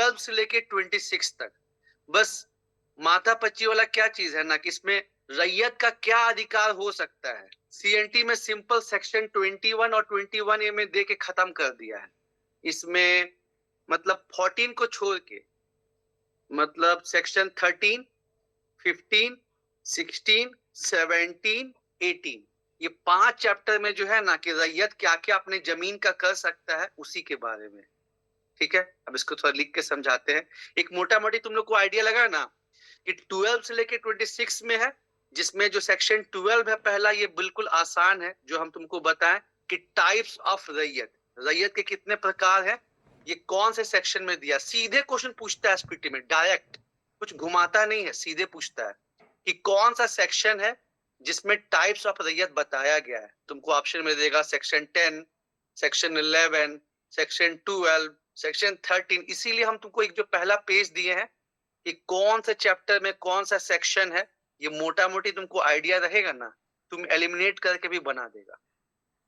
12 से लेके 26 तक। बस माथा पच्ची वाला क्या चीज है ना कि इसमें रैयत का क्या अधिकार हो सकता है, सीएनटी में सिंपल सेक्शन 21 और 21A में दे के खत्म कर दिया है। इसमें मतलब 14 को छोड़ के, मतलब सेक्शन 13, 15, 16, 17, 18, ये 5 चैप्टर में जो है ना कि रैयत क्या क्या अपने जमीन का कर सकता है उसी के बारे में। ठीक है, अब इसको थोड़ा लिख के समझाते हैं। एक मोटा मोटी तुम लोग को आइडिया लगा ना कि 12 से लेके 26 में है, जिसमें जो सेक्शन 12 है पहला, ये बिल्कुल आसान है, जो हम तुमको बताएं कि टाइप्स ऑफ रैयत, रैयत के कितने प्रकार है, ये कौन से सेक्शन में दिया। सीधे क्वेश्चन पूछता है एसपीटी में, डायरेक्ट, कुछ घुमाता नहीं है, सीधे पूछता है कि कौन सा सेक्शन है जिसमें टाइप्स ऑफ रैयत बताया गया है। तुमको ऑप्शन में देगा सेक्शन 10, सेक्शन 11, सेक्शन 12, सेक्शन 13। इसीलिए हम तुमको एक जो पहला पेज दिए हैं कि कौन से चैप्टर में कौन सा सेक्शन है, ये मोटा मोटी तुमको आइडिया रहेगा ना, तुम एलिमिनेट करके भी बना देगा,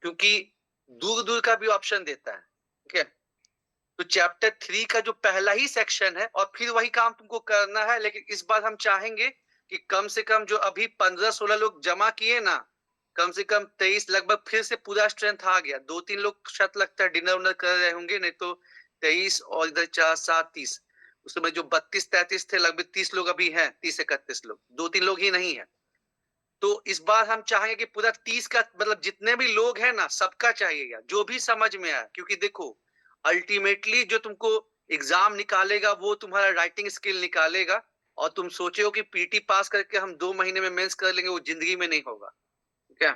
क्योंकि दूर दूर का भी ऑप्शन देता है। ठीक है, तो चैप्टर 3 का जो पहला ही सेक्शन है और फिर वही काम तुमको करना है, लेकिन इस बार हम चाहेंगे कि कम से कम जो अभी 15-16 लोग जमा किए ना, कम से कम 23 लगभग फिर से पूरा स्ट्रेंथ आ गया। 2-3 लोग शायद लगता है डिनर उनर कर रहे होंगे, नहीं तो 23 और इधर 4, 7, 30, उसमें जो 32-33 थे लगभग 30 लोग अभी हैं, 30-31 लोग, 2-3 लोग ही नहीं है। तो इस बार हम चाहेंगे कि पूरा 30 का मतलब जितने भी लोग हैं ना सबका चाहिए यार, जो भी समझ में आया, क्योंकि देखो अल्टीमेटली जो तुमको एग्जाम निकालेगा वो तुम्हारा राइटिंग स्किल निकालेगा। और तुम सोचे हो कि पीटी पास करके हम 2 महीने में मेंस कर लेंगे, वो जिंदगी में नहीं होगा। ठीक है,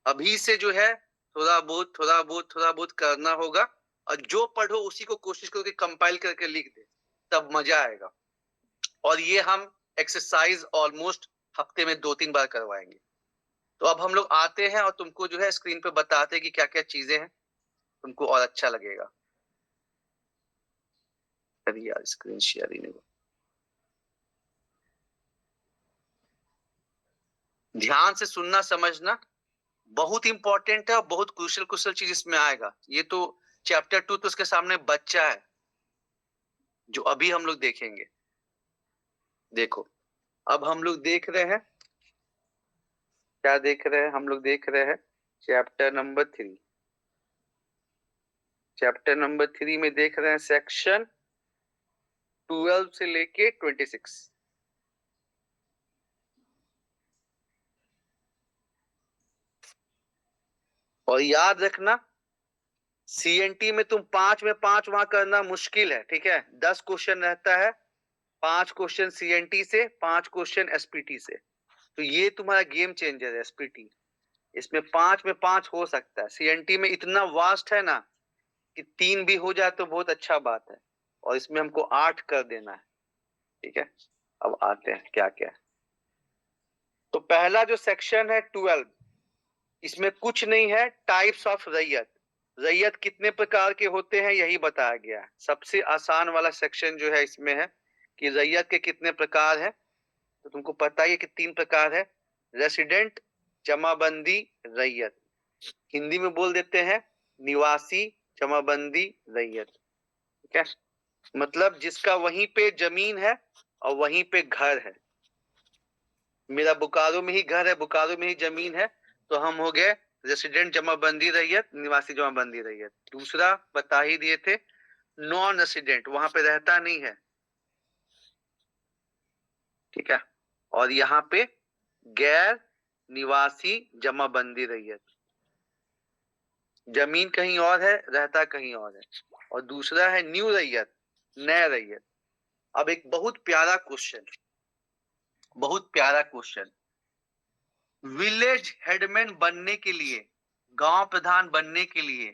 अभी से जो है थोड़ा बहुत करना होगा, और जो पढ़ो उसी को कोशिश करो कि कंपाइल करके लिख दे, तब मजा आएगा। और ये हम एक्सरसाइज ऑलमोस्ट हफ्ते में 2-3 बार करवाएंगे। तो अब हम लोग आते हैं और तुमको जो है स्क्रीन पे बताते हैं कि क्या क्या चीजें हैं, तुमको और अच्छा लगेगा। अरे यार स्क्रीन शेयर ही नहीं हुआ। ध्यान से सुनना समझना बहुत इंपॉर्टेंट है, और बहुत क्रूशियल क्रूशियल चीज इसमें आएगा। ये तो चैप्टर 2 तो उसके सामने बच्चा है जो अभी हम लोग देखेंगे। देखो अब हम लोग देख रहे हैं, क्या देख रहे हैं हम लोग, देख रहे हैं चैप्टर नंबर 3। चैप्टर नंबर 3 में देख रहे हैं सेक्शन 12 से लेके 26। और याद रखना सीएनटी में तुम 5 में 5 वहां करना मुश्किल है। ठीक है, 10 क्वेश्चन रहता है, 5 क्वेश्चन सीएनटी से, 5 क्वेश्चन एसपीटी से। तो ये तुम्हारा गेम चेंजर है एसपीटी। इसमें 5 में 5 हो सकता है, सीएनटी में इतना वास्ट है ना कि 3 भी हो जाए तो बहुत अच्छा बात है, और इसमें हमको 8 कर देना है। ठीक है, अब आते हैं क्या क्या है। तो पहला जो सेक्शन है 12, इसमें कुछ नहीं है, टाइप्स ऑफ रैयत, रैयत कितने प्रकार के होते हैं यही बताया गया है। सबसे आसान वाला सेक्शन जो है इसमें है कि रैयत के कितने प्रकार हैं। तो तुमको पता ही है कि 3 प्रकार है, रेसिडेंट, जमाबंदी, रैयत। हिंदी में बोल देते हैं निवासी, जमाबंदी, रैयत। ठीक है, मतलब जिसका वहीं पे जमीन है और वहीं पे घर है। मेरा बोकारो में ही घर है, बोकारो में ही जमीन है, तो हम हो गए रेसिडेंट जमाबंदी रैयत, निवासी जमाबंदी रैयत। दूसरा बता ही दिए थे, नॉन रेसिडेंट, वहां पे रहता नहीं है। ठीक है, और यहाँ पे गैर निवासी जमाबंदी रैयत, जमीन कहीं और है, रहता कहीं और है। और दूसरा है न्यू रैयत, नया रैयत। अब एक बहुत प्यारा क्वेश्चन, बहुत प्यारा क्वेश्चन, विलेज हेडमैन बनने के लिए, गांव प्रधान बनने के लिए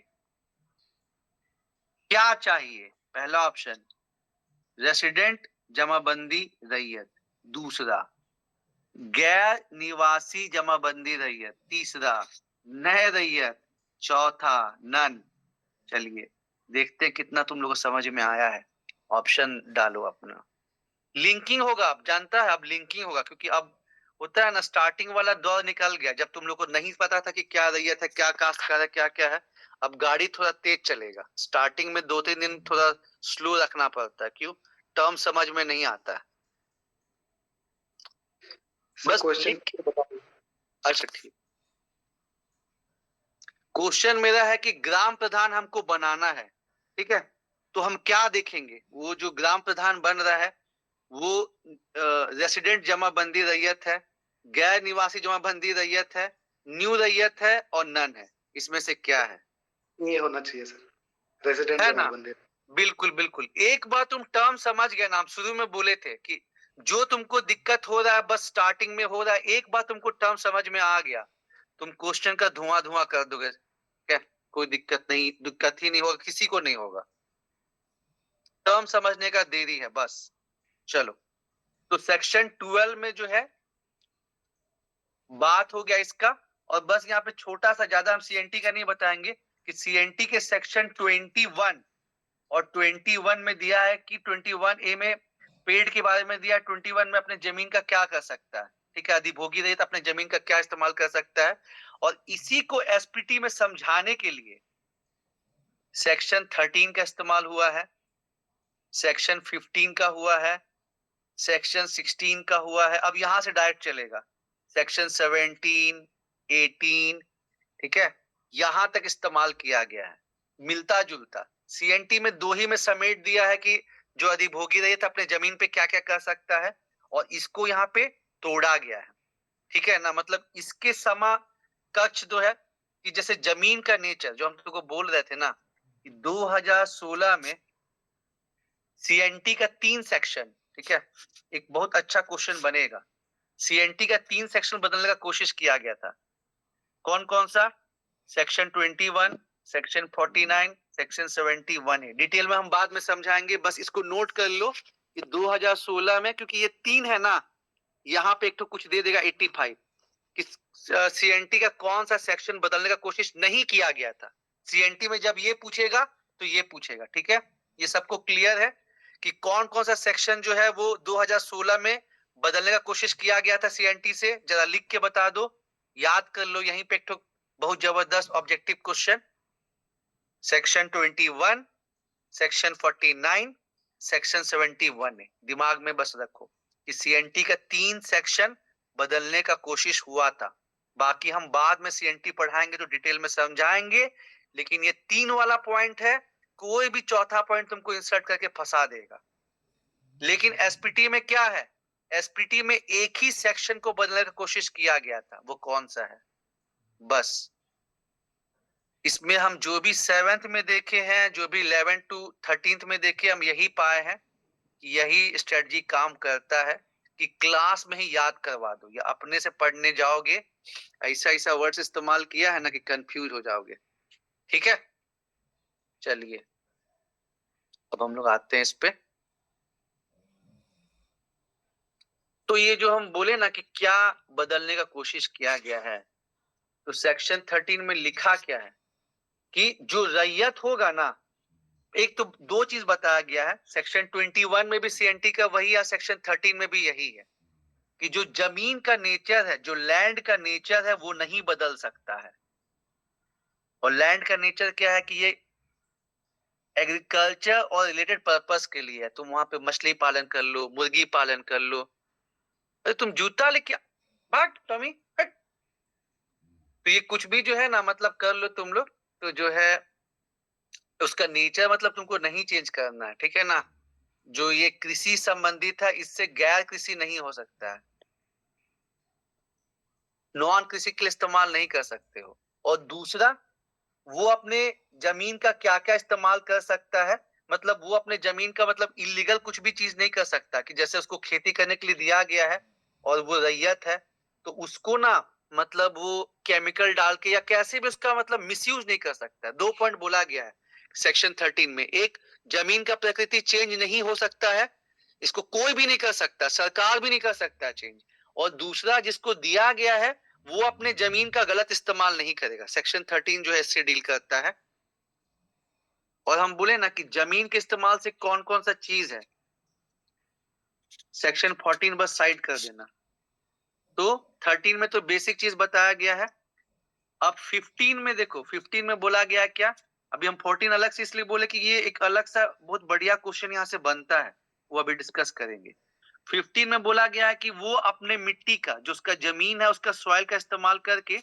क्या चाहिए? पहला ऑप्शन रेसिडेंट जमाबंदी रैयत, दूसरा गैर निवासी जमाबंदी रैयत, तीसरा नए रैयत, चौथा नन। चलिए देखते हैं कितना तुम लोगों को समझ में आया है। ऑप्शन डालो अपना, लिंकिंग होगा, अब जानता है अब लिंकिंग होगा, क्योंकि अब होता है ना स्टार्टिंग वाला दौर निकल गया जब तुम लोग को नहीं पता था कि क्या रैयत है, क्या काश्तकार है, क्या क्या है। अब गाड़ी थोड़ा तेज चलेगा, स्टार्टिंग में 2-3 दिन थोड़ा स्लो रखना पड़ता है। क्यों? टर्म समझ में नहीं आता है। बस क्वेश्चन अच्छा ठीक। क्वेश्चन मेरा है कि ग्राम प्रधान हमको बनाना है, ठीक है, तो हम क्या देखेंगे? वो जो ग्राम प्रधान बन रहा है वो रेसिडेंट जमाबंदी रैयत है, गैर निवासी जमाबंदी रैयत है, न्यू रैयत है और नन है। इसमें से क्या है? ये होना चाहिए सर, रेजिडेंट है ना? जमाबंदी। बिल्कुल बिल्कुल। एक बार तुम टर्म समझ गए ना, हम शुरू में बोले थे कि जो तुमको दिक्कत हो रहा है बस स्टार्टिंग में हो रहा है, एक बार तुमको टर्म समझ में आ गया तुम क्वेश्चन का धुआं धुआं कर दोगे। क्या? कोई दिक्कत नहीं, दिक्कत ही नहीं होगा, किसी को नहीं होगा। टर्म समझने का देरी है बस। चलो, तो सेक्शन 12 में जो है बात हो गया इसका। और बस यहाँ पे छोटा सा, ज्यादा हम सीएनटी का नहीं बताएंगे, कि सीएनटी के सेक्शन 21 और 21 में दिया है कि 21A में पेड़ के बारे में दिया है, 21 में अपने जमीन का क्या कर सकता है, ठीक है, अधिभोगी रहित अपने जमीन का क्या इस्तेमाल कर सकता है। और इसी को एसपीटी में समझाने के लिए सेक्शन 13 का इस्तेमाल हुआ है, सेक्शन 15 का हुआ है, सेक्शन 16 का हुआ है। अब यहां से डायरेक्ट चलेगा सेक्शन 17, 18, ठीक है, यहां तक इस्तेमाल किया गया है, मिलता जुलता। सीएनटी में दो ही में समेट दिया है कि जो अधिभोगी रहित अपने जमीन पे क्या क्या कर सकता है, और इसको यहाँ पे तोड़ा गया है, ठीक है ना। मतलब इसके समकक्ष जो है कि जैसे जमीन का नेचर, जो हम तुमको बोल रहे थे ना कि 2016 में सीएनटी का 3 सेक्शन, ठीक है, एक बहुत अच्छा क्वेश्चन बनेगा। सीएनटी का 3 सेक्शन बदलने का कोशिश किया गया था। कौन कौन सा? सेक्शन 21, सेक्शन 49, सेक्शन 71 है। डिटेल में हम बाद में समझाएंगे, बस इसको नोट कर लो कि 2016 में, क्योंकि ये 3 है ना, यहाँ पे एक तो कुछ दे देगा 85 कि सीएनटी का कौन सा सेक्शन बदलने का कोशिश नहीं किया गया था। सीएनटी में जब ये पूछेगा तो ये पूछेगा, ठीक है। ये सबको क्लियर है कि कौन कौन सा सेक्शन जो है वो 2016 में बदलने का कोशिश किया गया था सीएनटी से, जरा लिख के बता दो, याद कर लो। यहीं पे एक तो बहुत जबरदस्त objective question, section 21, section 49, section 71 है। दिमाग में बस रखो कि सीएनटी का 3 सेक्शन बदलने का कोशिश हुआ था। बाकी हम बाद में सीएनटी पढ़ाएंगे तो डिटेल में समझाएंगे, लेकिन ये 3 वाला पॉइंट है, कोई भी चौथा पॉइंट तुमको इंसर्ट करके फंसा देगा। लेकिन एसपीटी में क्या है? एसपीटी में एक ही सेक्शन को बदलने की कोशिश किया गया था, वो कौन सा है? बस इसमें हम जो भी 7th में देखे हैं, जो भी 11 to 13th में देखे, हम यही पाए हैं कि यही स्ट्रेटजी काम करता है कि क्लास में ही याद करवा दो, या अपने से पढ़ने जाओगे ऐसा ऐसा वर्ड्स इस्तेमाल किया है ना कि कंफ्यूज हो जाओगे, ठीक है। चलिए अब हम लोग आते हैं इस पे। तो ये जो हम बोले ना कि क्या बदलने का कोशिश किया गया है, तो सेक्शन 13 में लिखा क्या है कि जो रैयत होगा ना, एक तो 2 चीज बताया गया है, सेक्शन 21 में भी सीएनटी का वही है, सेक्शन 13 में भी यही है कि जो जमीन का नेचर है, जो लैंड का नेचर है, वो नहीं बदल सकता है। और लैंड का नेचर क्या है कि ये एग्रीकल्चर और रिलेटेड पर्पस के लिए है। तुम वहां पे मछली पालन कर लो, मुर्गी पालन कर लो। अरे तुम जूता लेके भाग टॉमी, हट। तो ये कुछ भी जो है ना, मतलब कर लो तुम लोग, तो जो है उसका नेचर मतलब तुमको नहीं चेंज करना है, ठीक है ना। जो ये कृषि संबंधित है, इससे गैर कृषि नहीं हो सकता है, नॉन कृषि के लिए इस्तेमाल नहीं कर सकते हो। और दूसरा, वो अपने जमीन का क्या क्या इस्तेमाल कर सकता है, मतलब वो अपने जमीन का मतलब इलीगल कुछ भी चीज नहीं कर सकता, कि जैसे उसको खेती करने के लिए दिया गया है और वो रैयत है, तो उसको ना मतलब वो केमिकल डाल के या कैसे भी उसका मतलब मिसयूज नहीं कर सकता। 2 पॉइंट बोला गया है सेक्शन 13 में। एक, जमीन का प्रकृति चेंज नहीं हो सकता है, इसको कोई भी नहीं कर सकता, सरकार भी नहीं कर सकता चेंज। और दूसरा, जिसको दिया गया है वो अपने जमीन का गलत इस्तेमाल नहीं करेगा। सेक्शन 13 जो है इससे डील करता है। और हम बोले ना कि जमीन के इस्तेमाल से कौन कौन सा चीज है, सेक्शन 14 बस साइड कर देना। तो 13 में तो बेसिक चीज बताया गया है। अब 15 में देखो, 15 में बोला गया है क्या? अभी हम 14 अलग से इसलिए बोले कि ये एक अलग सा बहुत बढ़िया क्वेश्चन यहाँ से बनता है। वो अभी डिस्कस करेंगे। 15 में बोला गया है कि वो अपने मिट्टी का, जो उसका जमीन है, उसका सॉइल का इस्तेमाल करके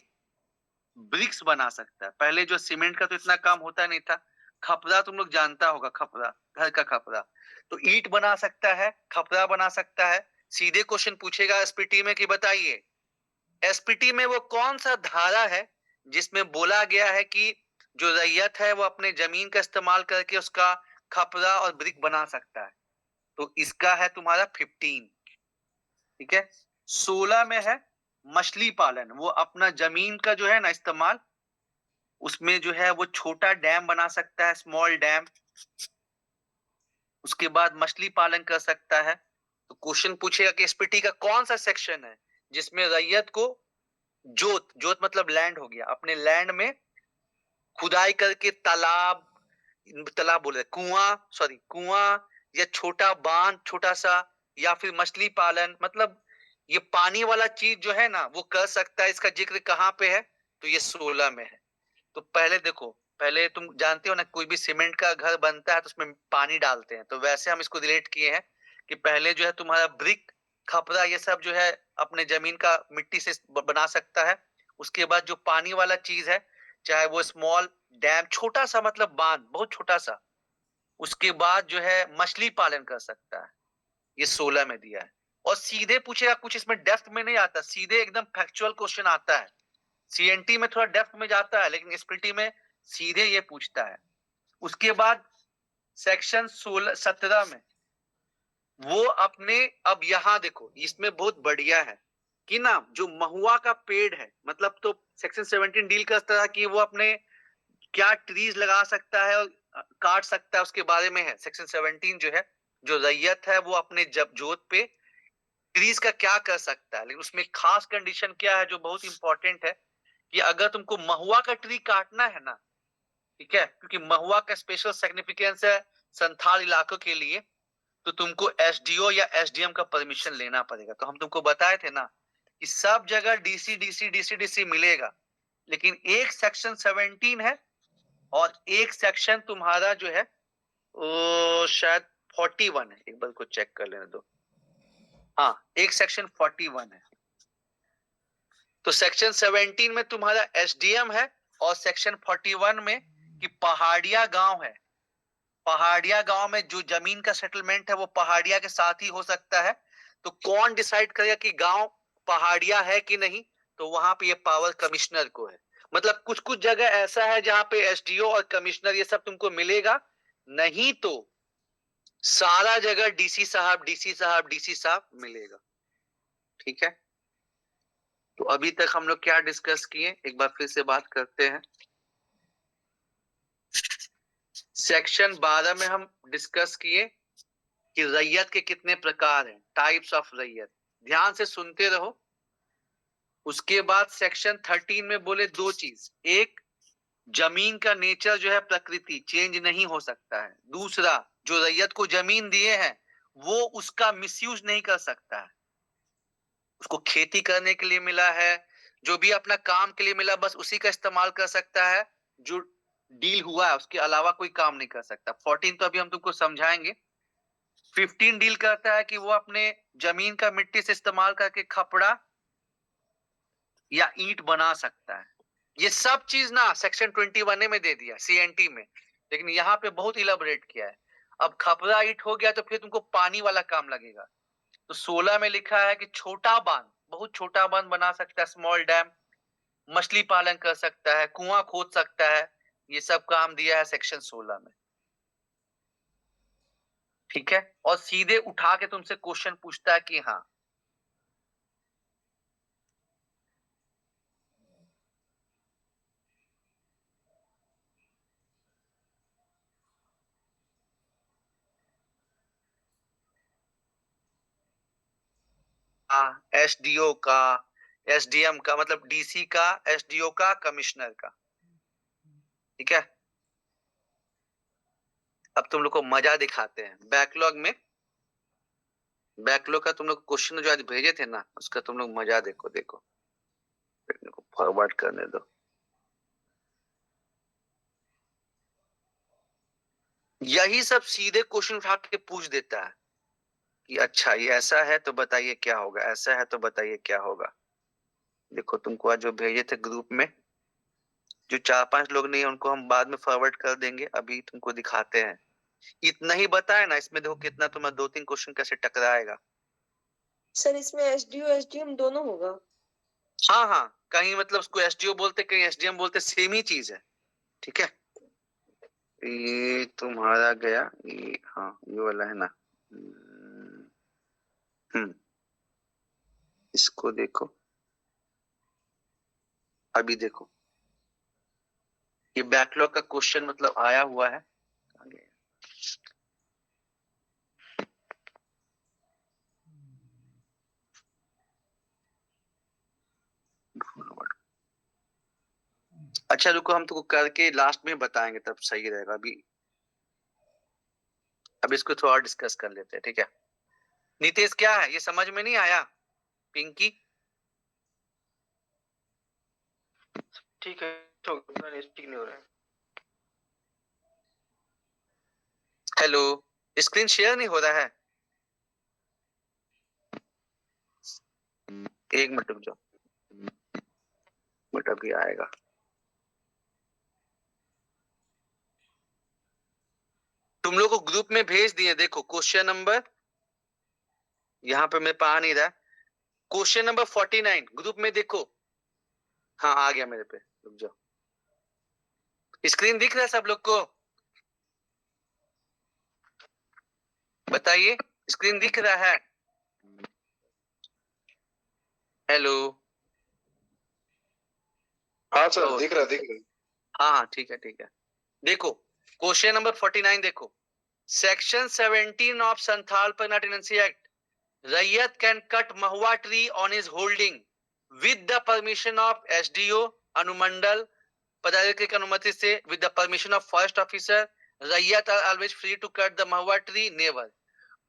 ब्रिक्स बना सकता है। पहले जो सीमेंट का तो इतना काम होता नहीं था। खपरा तुम लोग जानता होगा, खपरा, घर का खपरा। तो ईंट बना सकता है, खपरा बना सकता है। सीधे क्वेश्चन पूछेगा एसपीटी में कि बताइए, एसपीटी में वो कौन सा धारा है जिसमें बोला गया है कि जो रैयत है वो अपने जमीन का इस्तेमाल करके उसका खपरा और ब्रिक बना सकता है। तो इसका है तुम्हारा 15। ठीक है। 16 में है मछली पालन। वो अपना जमीन का जो है ना इस्तेमाल, उसमें जो है वो छोटा डैम बना सकता है, स्मॉल डैम। उसके बाद मछली पालन कर सकता है। तो क्वेश्चन पूछेगा कि एसपीटी का कौन सा सेक्शन है जिसमें रैयत को जोत, जोत मतलब लैंड हो गया, अपने लैंड में खुदाई करके तालाब, तालाब बोले कुआं, सॉरी कुआं, या छोटा बांध छोटा सा, या फिर मछली पालन, मतलब ये पानी वाला चीज जो है ना वो कर सकता है। इसका जिक्र कहाँ पे है? तो ये 16 में है। तो पहले देखो, पहले तुम जानते हो ना, कोई भी सीमेंट का घर बनता है तो उसमें पानी डालते हैं, तो वैसे हम इसको रिलेट किए हैं कि पहले जो है तुम्हारा ब्रिक, खपरा, ये सब जो है अपने जमीन का मिट्टी से बना सकता है। उसके बाद जो पानी वाला चीज है, चाहे वो स्मॉल डैम, छोटा सा मतलब बांध, बहुत छोटा सा। उसके बाद जो है मछली पालन कर सकता है। ये 16 में दिया है। और सीधे पूछेगा, कुछ इसमें डेप्थ में नहीं आता, सीधे एकदम फैक्चुअल क्वेश्चन आता है। सीएनटी में थोड़ा डेप्थ में जाता है, लेकिन एसपीटी में सीधे ये पूछता है। उसके बाद सेक्शन 17 में वो अपने, अब यहां देखो, इसमें बहुत बढ़िया है कि ना, जो महुआ का पेड़ है, मतलब तो सेक्शन 17 डील करता है कि वो अपने क्या ट्रीज लगा सकता है और काट सकता है, उसके बारे में है। सेक्शन 17 जो है, जो रैयत है वो अपने जब जोत पे ट्रीज का क्या कर सकता है। लेकिन उसमें खास कंडीशन क्या है जो बहुत इंपॉर्टेंट है, कि अगर तुमको महुआ का ट्री काटना है ना, ठीक है, क्योंकि महुआ का स्पेशल सिग्निफिकेंस है संथाल इलाकों के लिए, तो तुमको एसडीओ या एसडीएम का परमिशन लेना पड़ेगा। तो हम तुमको बताए थे ना कि सब जगह डीसी डीसी डीसी डीसी मिलेगा, लेकिन एक सेक्शन 17 है और एक सेक्शन तुम्हारा जो है वो शायद 41 है। एक बार को चेक कर लेने दो। हाँ, एक सेक्शन 41 है। तो सेक्शन 17 में तुम्हारा एसडीएम है, और सेक्शन 41 में कि पहाड़िया गांव है। पहाड़िया गांव में जो जमीन का सेटलमेंट है वो पहाड़िया के साथ ही हो सकता है। तो कौन डिसाइड करेगा कि गांव पहाड़िया है कि नहीं? तो वहां पे ये पावर कमिश्नर को है। मतलब कुछ कुछ जगह ऐसा है जहां पे एसडीओ और कमिश्नर ये सब तुमको मिलेगा, नहीं तो सारा जगह डीसी साहब डीसी साहब डीसी साहब मिलेगा। ठीक है। तो अभी तक हम लोग क्या डिस्कस किए, एक बार फिर से बात करते हैं। सेक्शन 12 में हम डिस्कस किए कि रैयत के कितने प्रकार हैं, टाइप्स ऑफ रैयत। ध्यान से सुनते रहो। उसके बाद सेक्शन 13 में बोले दो चीज, एक, जमीन का नेचर जो है प्रकृति चेंज नहीं हो सकता है। दूसरा, जो रैयत को जमीन दिए हैं वो उसका मिसयूज नहीं कर सकता है। उसको खेती करने के लिए मिला है, जो भी अपना काम के लिए मिला बस उसी का इस्तेमाल कर सकता है। जो डील हुआ है उसके अलावा कोई काम नहीं कर सकता। 14 तो अभी हम तुमको समझाएंगे। 15 डील करता है कि वो अपने जमीन का मिट्टी से इस्तेमाल करके खपड़ा या ईंट बना सकता है। ये सब चीज ना सेक्शन 21 में दे दिया सीएनटी में, लेकिन यहाँ पे बहुत इलाबोरेट किया है। अब खपड़ा ईंट हो गया तो फिर तुमको पानी वाला काम लगेगा। तो 16 में लिखा है कि छोटा बांध, बहुत छोटा बांध बना सकता है, स्मॉल डैम, मछली पालन कर सकता है, कुआं खोद सकता है। ये सब काम दिया है सेक्शन 16 में। ठीक है। और सीधे उठा के तुमसे क्वेश्चन पूछता है कि हाँ, एसडीओ का, एसडीएम का, मतलब डीसी का, एसडीओ का, कमिश्नर का। ठीक है। अब तुम लोग को मजा दिखाते हैं बैकलॉग में। बैकलॉग का तुम लोग क्वेश्चन जो आज भेजे थे ना, उसका तुम लोग मजा देखो। देखो, फॉरवर्ड करने दो। यही सब सीधे क्वेश्चन उठा के पूछ देता है। कि अच्छा ये ऐसा है तो बताइए क्या होगा, ऐसा है तो बताइए क्या होगा। देखो तुमको आज जो भेजे थे ग्रुप में, जो 4-5 लोग नहीं है उनको हम बाद में फॉरवर्ड कर देंगे, अभी तुमको दिखाते हैं। इतना ही बताया ना, इसमें देखो कितना तुम्हारा 2-3 क्वेश्चन कैसे टकराएगा। सर इसमें एसडीओ एसडीएम दोनों होगा? हाँ हाँ, कहीं मतलब उसको एसडीओ बोलते, कहीं एसडीएम बोलते, सेम ही चीज है। ठीक है, ये तुम्हारा गया, ये हाँ ये वाला है ना। हम्म, इसको देखो, अभी देखो ये बैकलॉग का क्वेश्चन मतलब आया हुआ है। आगे। अच्छा रुको, हम तुमको करके लास्ट में बताएंगे तब सही रहेगा। अभी इसको थोड़ा डिस्कस कर लेते हैं, ठीक है। नितेश क्या है ये समझ में नहीं आया? पिंकी ठीक है, तो स्पीक नहीं हो रहा है। हेलो, स्क्रीन शेयर नहीं हो रहा है? एक मिनट रुक जाओ, बट अभी आएगा। तुम लोग को ग्रुप में भेज दिए, देखो क्वेश्चन नंबर यहाँ पे मेरे पास आ नहीं रहा। क्वेश्चन नंबर 49 ग्रुप में देखो। हाँ आ गया मेरे पे, रुक जाओ। स्क्रीन दिख रहा है सब लोग को? बताइए, स्क्रीन दिख रहा है? हेलो। हाँ सर, दिख रहा है। हाँ हाँ ठीक है ठीक है। देखो क्वेश्चन नंबर 49 देखो, सेक्शन 17 ऑफ संथाल पेनाटेनेंसी act, raiyat can cut mahua tree on his holding with the permission of SDO अनुमंडल पदाधिकारी की अनुमति से, with the permission of forest officer, raiyat are always free to cut the mahua tree, never.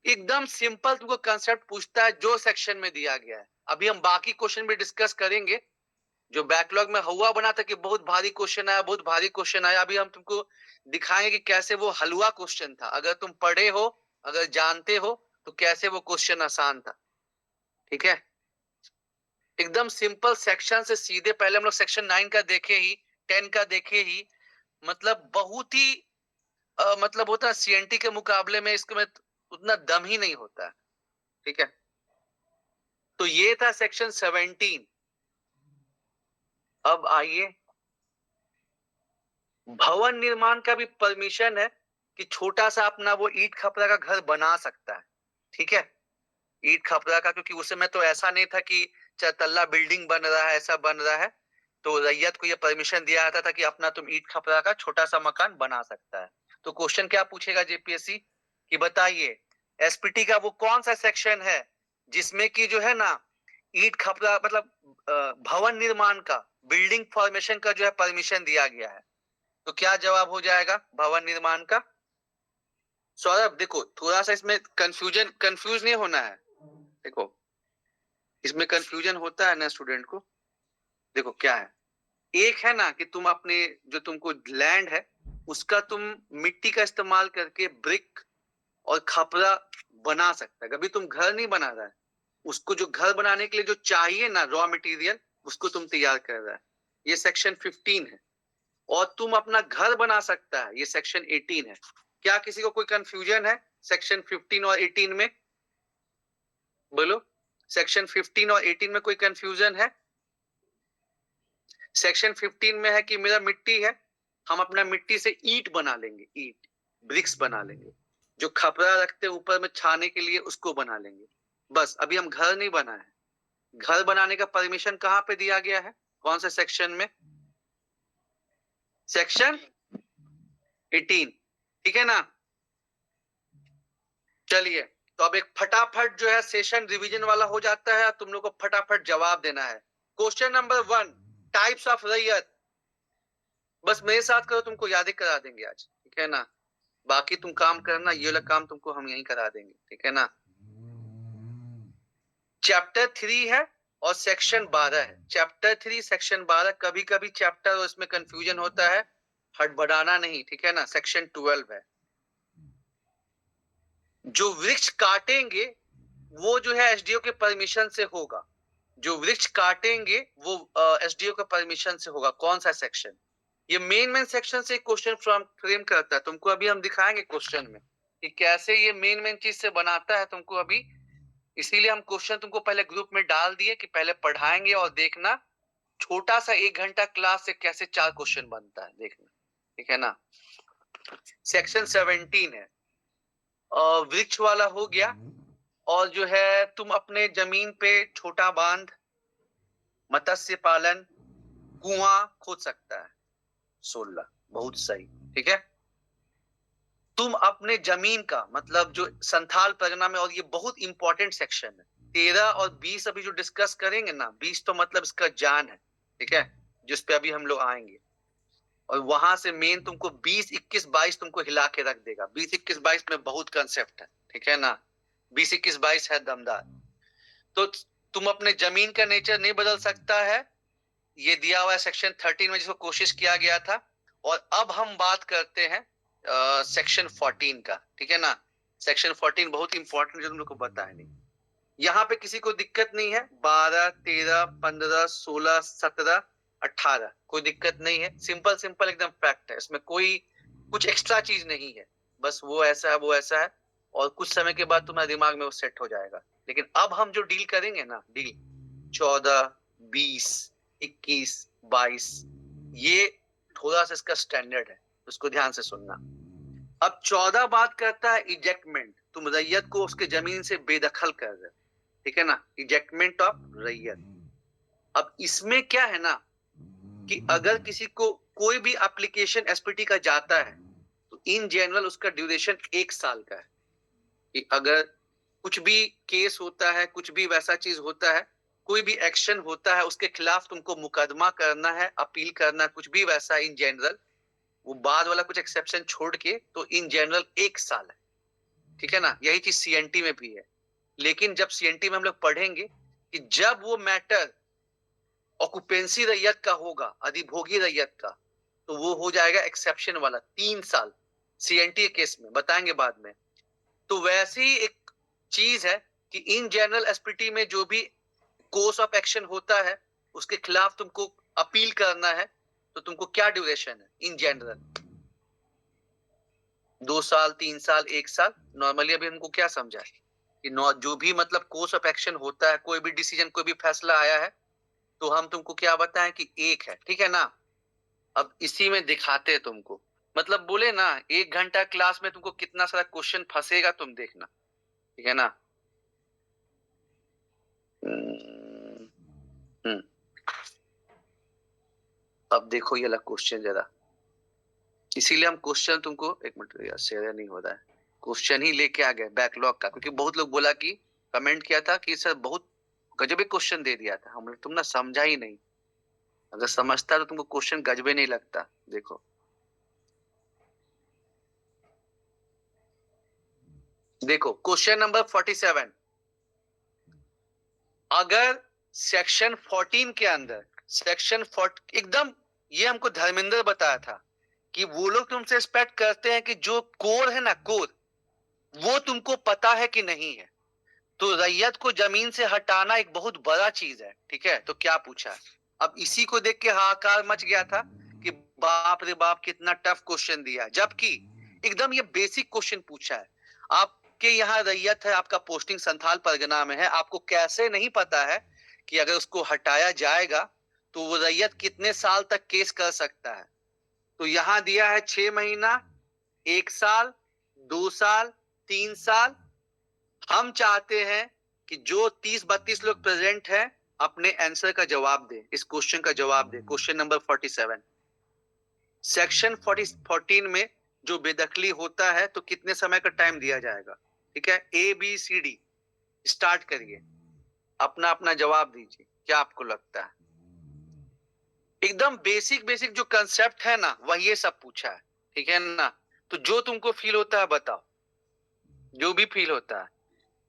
एकदम सिंपल तुमको concept पूछता है जो सेक्शन में दिया गया है। अभी हम बाकी क्वेश्चन भी डिस्कस करेंगे। जो बैकलॉग में हुआ बना था कि बहुत भारी क्वेश्चन आया, बहुत भारी क्वेश्चन आया, अभी हम तुमको दिखाएंगे कि कैसे वो हलवा क्वेश्चन था। अगर तुम पढ़े हो, अगर जानते हो तो कैसे वो क्वेश्चन आसान था। ठीक है, एकदम सिंपल सेक्शन से सीधे। पहले हम लोग सेक्शन 9 का देखे ही, 10 का देखे ही, मतलब बहुत ही मतलब होता है सीएनटी के मुकाबले में इसके में उतना दम ही नहीं होता है। ठीक है, तो ये था सेक्शन 17। अब आइए, भवन निर्माण का भी परमिशन है कि छोटा सा अपना वो ईंट खपरा का घर बना सकता है। ठीक है, ईंट खपरा का, क्योंकि उस समय तो ऐसा नहीं था कि 4 तल्ला बिल्डिंग बन रहा है, ऐसा बन रहा है। तो रैयत को यह परमिशन दिया जाता था कि अपना तुम ईंट खपरा का छोटा सा मकान बना सकता है। तो क्वेश्चन क्या पूछेगा जेपीएससी कि बताइए एसपीटी का वो कौन सा सेक्शन है जिसमें कि जो है ना ईंट खपरा मतलब भवन निर्माण का, बिल्डिंग फॉर्मेशन का जो है परमिशन दिया गया है। तो क्या जवाब हो जाएगा भवन निर्माण का? सौरभ देखो थोड़ा सा इसमें कंफ्यूज नहीं होना है। देखो इसमें कंफ्यूजन होता है ना स्टूडेंट को। देखो क्या है, एक है ना कि तुम अपने जो तुमको लैंड है उसका तुम मिट्टी का इस्तेमाल करके ब्रिक और खपरा बना सकता है। कभी तुम घर नहीं बना रहा है, उसको जो घर बनाने के लिए जो चाहिए ना रॉ मटेरियल, उसको तुम तैयार कर रहा है। ये सेक्शन 15 है। और तुम अपना घर बना सकता है, ये सेक्शन 18 है। क्या किसी को कोई कंफ्यूजन है सेक्शन 15 और 18 में? बोलो, सेक्शन 15 और 18 में कोई कंफ्यूजन है? सेक्शन 15 में है कि मेरा मिट्टी है, हम अपना मिट्टी से ईंट बना लेंगे, ईंट ब्रिक्स बना लेंगे, जो खपरा रखते ऊपर में छाने के लिए उसको बना लेंगे। बस अभी हम घर नहीं बना है। घर बनाने का परमिशन कहां पे दिया गया है, कौन से सेक्शन में? सेक्शन 18। ठीक है ना? चलिए, तो अब एक फटाफट जो है सेशन रिवीजन वाला हो जाता है, तुम लोग को फटाफट जवाब देना है। क्वेश्चन नंबर 1, टाइप्स ऑफ रैयत। बस मेरे साथ करो, तुमको याद ही करा देंगे आज। ठीक है ना? बाकी तुम काम करना, ये वाला काम तुमको हम यहीं करा देंगे। ठीक है ना? चैप्टर 3 है और सेक्शन 12 है। चैप्टर 3 सेक्शन 12, कभी कभी चैप्टर और इसमें कंफ्यूजन होता है, हड़बड़ाना नहीं। ठीक है ना? सेक्शन 12 है। जो वृक्ष काटेंगे वो जो है एसडीओ के परमिशन से होगा। जो वृक्ष काटेंगे वो एसडीओ के परमिशन से होगा। कौन सा सेक्शन? ये मेन सेक्शन से क्वेश्चन फ्रेम करता है। तुमको अभी हम दिखाएंगे क्वेश्चन में कि कैसे ये मेन चीज से बनाता है तुमको अभी। इसीलिए हम क्वेश्चन तुमको पहले ग्रुप में डाल दिए कि पहले पढ़ाएंगे और देखना छोटा सा 1 घंटा क्लास से कैसे 4 क्वेश्चन बनता है, देखना। ठीक है ना? सेक्शन 17 है वृक्ष वाला हो गया। और जो है तुम अपने जमीन पे छोटा बांध, मत्स्य पालन, कुआं खोद सकता है। 16 बहुत सही। ठीक है, तुम अपने जमीन का मतलब जो संथाल परगना में, और ये बहुत इंपॉर्टेंट सेक्शन है, 13 और 20 अभी जो डिस्कस करेंगे ना, 20 तो मतलब इसका जान है। ठीक है, जिस पे अभी हम लोग आएंगे। और वहां से मेन तुमको 20, 21, 22 तुमको हिला के रख देगा। 20, 21, 22 में बहुत कंसेप्ट है। ठीक है ना? 20, 21, 22 है दमदार। तो तुम अपने जमीन का नेचर नहीं बदल सकता है, ये दिया हुआ है सेक्शन 13 में, जिसको कोशिश किया गया था। और अब हम बात करते हैं सेक्शन 14 का। ठीक है ना? सेक्शन 14 बहुत इंपॉर्टेंट, जो तुम लोग को पता है नहीं। यहाँ पे किसी को दिक्कत नहीं है। 12, 13, 15, 16, 17, 18 कोई दिक्कत नहीं है। सिंपल सिंपल एकदम फैक्ट है, इसमें कोई कुछ एक्स्ट्रा चीज नहीं है। बस वो ऐसा है, वो ऐसा है, और कुछ समय के बाद तुम्हारे दिमाग में वो सेट हो जाएगा। लेकिन अब हम जो डील करेंगे ना, डील 14, 20, 21, 22, ये थोड़ा सा इसका स्टैंडर्ड है, उसको ध्यान से सुनना। अब 14 बात करता है इजेक्टमेंट। तुम रैयत को उसके जमीन से बेदखल कर रहे हो। ठीक है ना? इजेक्टमेंट ऑफ रैयत। अब इसमें क्या है ना कि अगर किसी को कोई भी एप्लीकेशन एसपीटी का जाता है तो इन जनरल उसका ड्यूरेशन 1 साल का है। कि अगर कुछ भी केस होता है, कुछ भी वैसा चीज होता है, कोई भी एक्शन होता है, उसके खिलाफ तुमको मुकदमा करना है, अपील करना, कुछ भी वैसा इन जनरल, वो बाद वाला कुछ एक्सेप्शन छोड़ के, तो इन जनरल 1 साल है। ठीक है ना? यही चीज सीएनटी में भी है। लेकिन जब सीएनटी में हम लोग पढ़ेंगे कि जब वो मैटर ऑक्यूपेंसी रैयत का होगा, अधिभोगी रैयत का, तो वो हो जाएगा एक्सेप्शन वाला 3 साल। सीएनटी केस में बताएंगे बाद में। तो वैसे ही एक चीज है कि इन जनरल एसपीटी में जो भी कोर्स ऑफ एक्शन होता है, उसके खिलाफ तुमको अपील करना है, तो तुमको क्या ड्यूरेशन है इन जनरल? 2 साल, 3 साल, 1 साल। नॉर्मली अभी हमको क्या समझा है कि जो भी मतलब कोर्स ऑफ एक्शन होता है, कोई भी डिसीजन, कोई भी फैसला आया है, तो हम तुमको क्या बताएं कि 1 है। ठीक है ना? अब इसी में दिखाते हैं तुमको, मतलब बोले ना 1 घंटा क्लास में तुमको कितना सारा क्वेश्चन फंसेगा, तुम देखना। ठीक है ना? अब देखो ये वाला क्वेश्चन जरा। इसीलिए हम क्वेश्चन तुमको, एक मिनट यार, शेयर नहीं हो रहा है। क्वेश्चन ही लेके आ गए बैकलॉग का, क्योंकि बहुत लोग बोला कि कमेंट किया था कि सर बहुत गजबे क्वेश्चन दे दिया था। हम तुम ना समझा ही नहीं। अगर समझता तो तुमको क्वेश्चन गजबे नहीं लगता। देखो देखो क्वेश्चन नंबर 47। अगर सेक्शन 14 के अंदर, सेक्शन 40 एकदम, ये हमको धर्मेंद्र बताया था कि वो लोग तुमसे एक्सपेक्ट करते हैं कि जो कोर है ना, कोर, वो तुमको पता है कि नहीं है। तो रैयत को जमीन से हटाना एक बहुत बड़ा चीज है। ठीक है, तो क्या पूछा? अब इसी को देख के हाहाकार मच गया था कि बाप रे बाप कितना टफ क्वेश्चन दिया, जबकि एकदम ये बेसिक क्वेश्चन पूछा है। आपके यहाँ रैयत है, आपका पोस्टिंग संथाल परगना में है, आपको कैसे नहीं पता है कि अगर उसको हटाया जाएगा तो वो रैयत कितने साल तक केस कर सकता है? तो यहाँ दिया है 6 महीना, 1 साल, 2 साल, 3 साल। हम चाहते हैं कि जो 30-32 लोग प्रेजेंट हैं अपने आंसर का जवाब दे, इस क्वेश्चन का जवाब दे। क्वेश्चन नंबर 47, सेक्शन 14 में जो बेदखली होता है तो कितने समय का टाइम दिया जाएगा? ठीक है, ABCD स्टार्ट करिए, अपना अपना जवाब दीजिए। क्या आपको लगता है? एकदम बेसिक बेसिक जो कंसेप्ट है ना, वह ये सब पूछा है। ठीक है ना? तो जो तुमको फील होता है बताओ, जो भी फील होता है।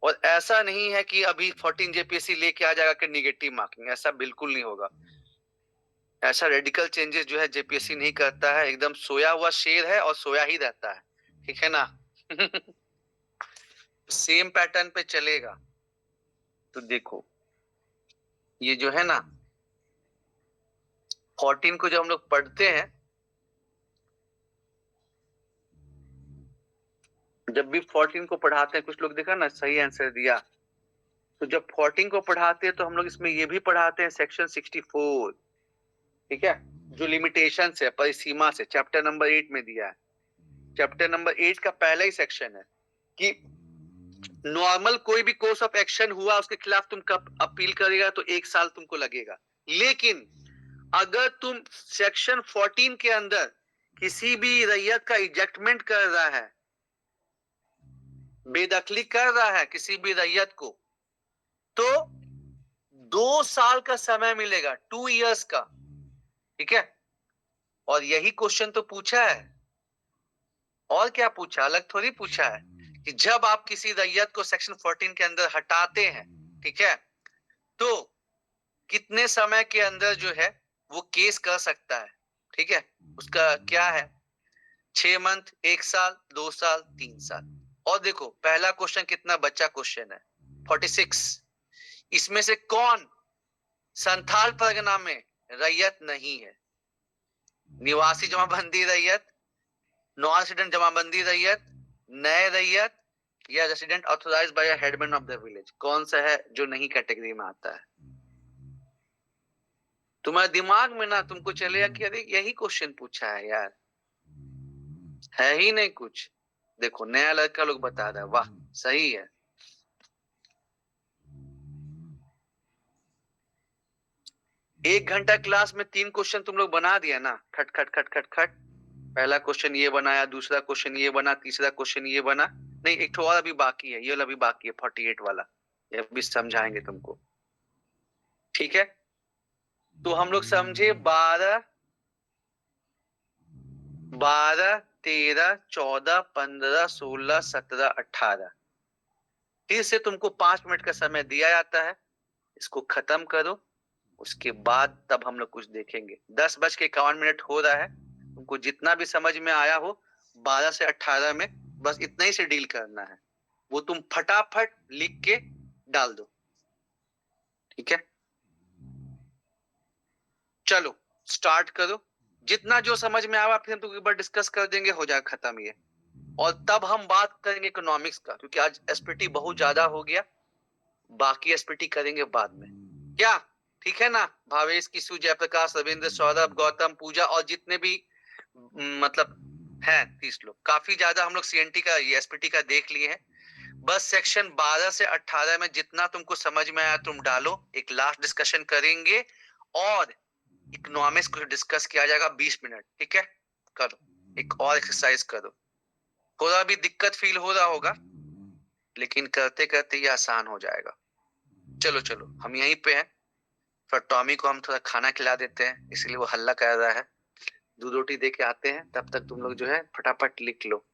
और ऐसा नहीं है कि अभी 14 जेपीएससी लेके आ जाएगा कि निगेटिव मार्किंग, ऐसा बिल्कुल नहीं होगा। ऐसा रेडिकल चेंजेस जो है जेपीएससी नहीं करता है। एकदम सोया हुआ शेर है और सोया ही रहता है। ठीक है ना? सेम पैटर्न पे चलेगा। तो देखो ये जो है ना 14 को जब हम लोग पढ़ते हैं, जब भी 14 को पढ़ाते हैं, कुछ लोग देखा ना सही आंसर दिया, तो जब 14 को पढ़ाते हैं तो हम लोग इसमें ये भी पढ़ाते हैं सेक्शन 64, ठीक है, जो लिमिटेशन है परिसीमा से, चैप्टर नंबर 8 में दिया है। चैप्टर नंबर 8 का पहला ही सेक्शन है कि नॉर्मल कोई भी कोर्स ऑफ एक्शन हुआ उसके खिलाफ तुम कब अपील करेगा तो 1 साल तुमको लगेगा। लेकिन अगर तुम सेक्शन 14 के अंदर किसी भी रैयत का इजेक्टमेंट कर रहा है, बेदखली कर रहा है किसी भी रैयत को, तो 2 साल का समय मिलेगा, 2 इयर्स का, ठीक है। और यही क्वेश्चन तो पूछा है, और क्या पूछा, अलग थोड़ी पूछा है कि जब आप किसी रैयत को सेक्शन 14 के अंदर हटाते हैं, ठीक है, तो कितने समय के अंदर जो है वो केस कर सकता है, ठीक है। उसका क्या है, 6 मंथ, 1 साल, 2 साल, 3 साल। और देखो पहला क्वेश्चन कितना बच्चा क्वेश्चन है, 46। इसमें से कौन संथाल परगना में रैयत नहीं है? निवासी जमाबंदी रैयत, नॉन रेसिडेंट जमाबंदी रैयत, नए रैयत, या resident authorised by headman of the village, कौन सा है जो नहीं कैटेगरी में आता है? तुम्हारे दिमाग में ना तुमको चलेगा कि अरे यही क्वेश्चन पूछा है यार, है ही नहीं कुछ। देखो नया लड़का लोग बता रहा है, वाह सही है। एक घंटा क्लास में 3 क्वेश्चन तुम लोग बना दिया ना, खट खट खट खट खट। पहला क्वेश्चन ये बनाया, दूसरा क्वेश्चन ये बना, तीसरा क्वेश्चन ये बना, नहीं एक और अभी बाकी है, ये वाला भी बाकी है 48 वाला, ये भी समझाएंगे तुमको, ठीक है। तो हम लोग समझे 12, 13, 14, 15, 16, 17, 18। फिर से तुमको 5 मिनट का समय दिया जाता है, इसको खत्म करो, उसके बाद तब हम लोग कुछ देखेंगे। 10:51 हो रहा है, तुमको जितना भी समझ में आया हो 12 से 18 में बस इतना ही से डील करना है, वो तुम फटाफट लिख के डाल दो, ठीक है। चलो स्टार्ट करो, जितना जो समझ में आया फिर हम तो एक बार डिस्कस कर देंगे, हो जाएगा खत्म ये। और तब हम बात करेंगे इकोनॉमिक्स का, क्योंकि आज एसपीटी बहुत ज्यादा हो गया, बाकी एसपीटी करेंगे बाद में, क्या ठीक है ना। भावेश, किशु, जयप्रकाश, रविंद्र, सौरभ, गौतम, पूजा और जितने भी मतलब हैं 30 लोग, काफी ज्यादा हम लोग सीएनटी का ये एसपीटी का देख लिए हैं। बस सेक्शन 12 से 18 में जितना तुमको समझ में आया तुम डालो, एक लास्ट डिस्कशन करेंगे और इकोनॉमिक्स को डिस्कस किया जाएगा 20 मिनट, ठीक है। करो एक और एक्सरसाइज करो, थोड़ा भी दिक्कत फील हो रहा होगा लेकिन करते करते ये आसान हो जाएगा। चलो चलो हम यहीं पे हैं, फिर टॉमी को हम थोड़ा खाना खिला देते हैं, इसलिए वो हल्ला कर रहा है। दूध रोटी दे के आते हैं, तब तक तुम लोग जो है फटाफट लिख लो।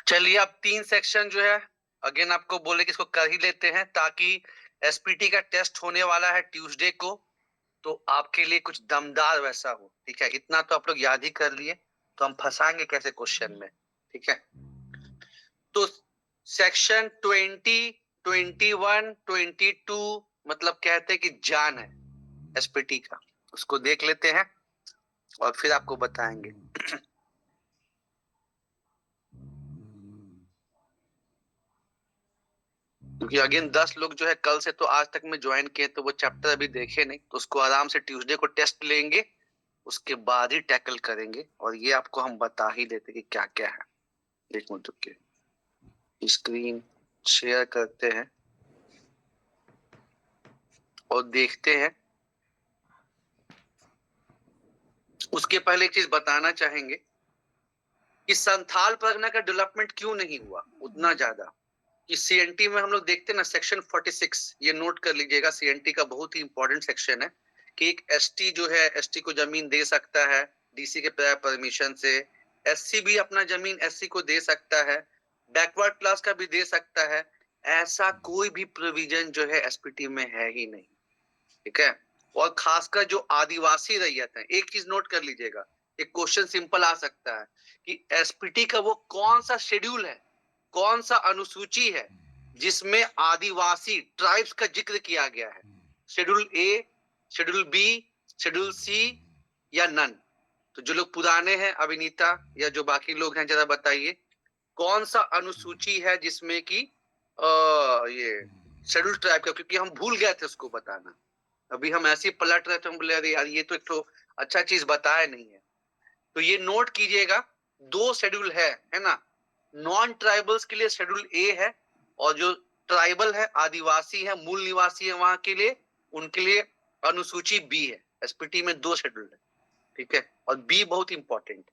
चलिए अब 3 सेक्शन जो है अगेन आपको बोले कि इसको कर ही लेते हैं ताकि एसपीटी का टेस्ट होने वाला है ट्यूसडे को, तो आपके लिए कुछ दमदार वैसा हो। ठीक है, इतना तो आप लोग याद ही कर लिए, तो हम फंसाएंगे कैसे क्वेश्चन में। ठीक है, तो सेक्शन 20, 21, 22 मतलब कहते हैं कि जान है एसपीटी का, उसको देख लेते हैं और फिर आपको बताएंगे। क्योंकि अगेन 10 लोग जो है कल से तो आज तक में ज्वाइन किए, तो वो चैप्टर अभी देखे नहीं, तो उसको आराम से ट्यूसडे को टेस्ट लेंगे, उसके बाद ही टैकल करेंगे। और ये आपको हम बता ही देते कि क्या क्या है। एक मिनट रुकिए, स्क्रीन शेयर करते हैं और देखते हैं। उसके पहले एक चीज बताना चाहेंगे कि संथाल परगना का डेवलपमेंट क्यों नहीं हुआ उतना ज्यादा। कि सीएनटी में हम लोग देखते हैं ना, सेक्शन 46, ये नोट कर लीजिएगा, सीएनटी का बहुत ही इंपॉर्टेंट सेक्शन है कि एक एसटी जो है, एसटी को जमीन दे सकता है डीसी के प्रायर परमिशन से, एससी भी अपना जमीन एससी को दे सकता है, बैकवर्ड क्लास का भी दे सकता है। ऐसा कोई भी प्रोविजन जो है एसपीटी में है ही नहीं। ठीक है, और खासकर जो आदिवासी रैयत है, एक चीज नोट कर लीजिएगा, एक क्वेश्चन सिंपल आ सकता है कि एसपीटी का वो कौन सा शेड्यूल है, कौन सा अनुसूची है जिसमें आदिवासी ट्राइब्स का जिक्र किया गया है? शेड्यूल ए, शेड्यूल बी, शेड्यूल सी या नन? तो जो लोग पुराने हैं, अविनीता या जो बाकी लोग हैं, जरा बताइए कौन सा अनुसूची है जिसमें कि ये शेड्यूल ट्राइब का, क्योंकि हम भूल गए थे उसको बताना। अभी हम ऐसे ही पलट रहे थे, हम बोले अरे यार ये तो एक तो अच्छा चीज बताया नहीं है। तो ये नोट कीजिएगा, 2 शेड्यूल है ना। नॉन ट्राइबल्स के लिए शेड्यूल ए है, और जो ट्राइबल है, आदिवासी है, मूल निवासी है वहां के लिए, उनके लिए अनुसूची बी है। एसपीटी में 2 शेड्यूल है। ठीक है, और बी बहुत इंपॉर्टेंट।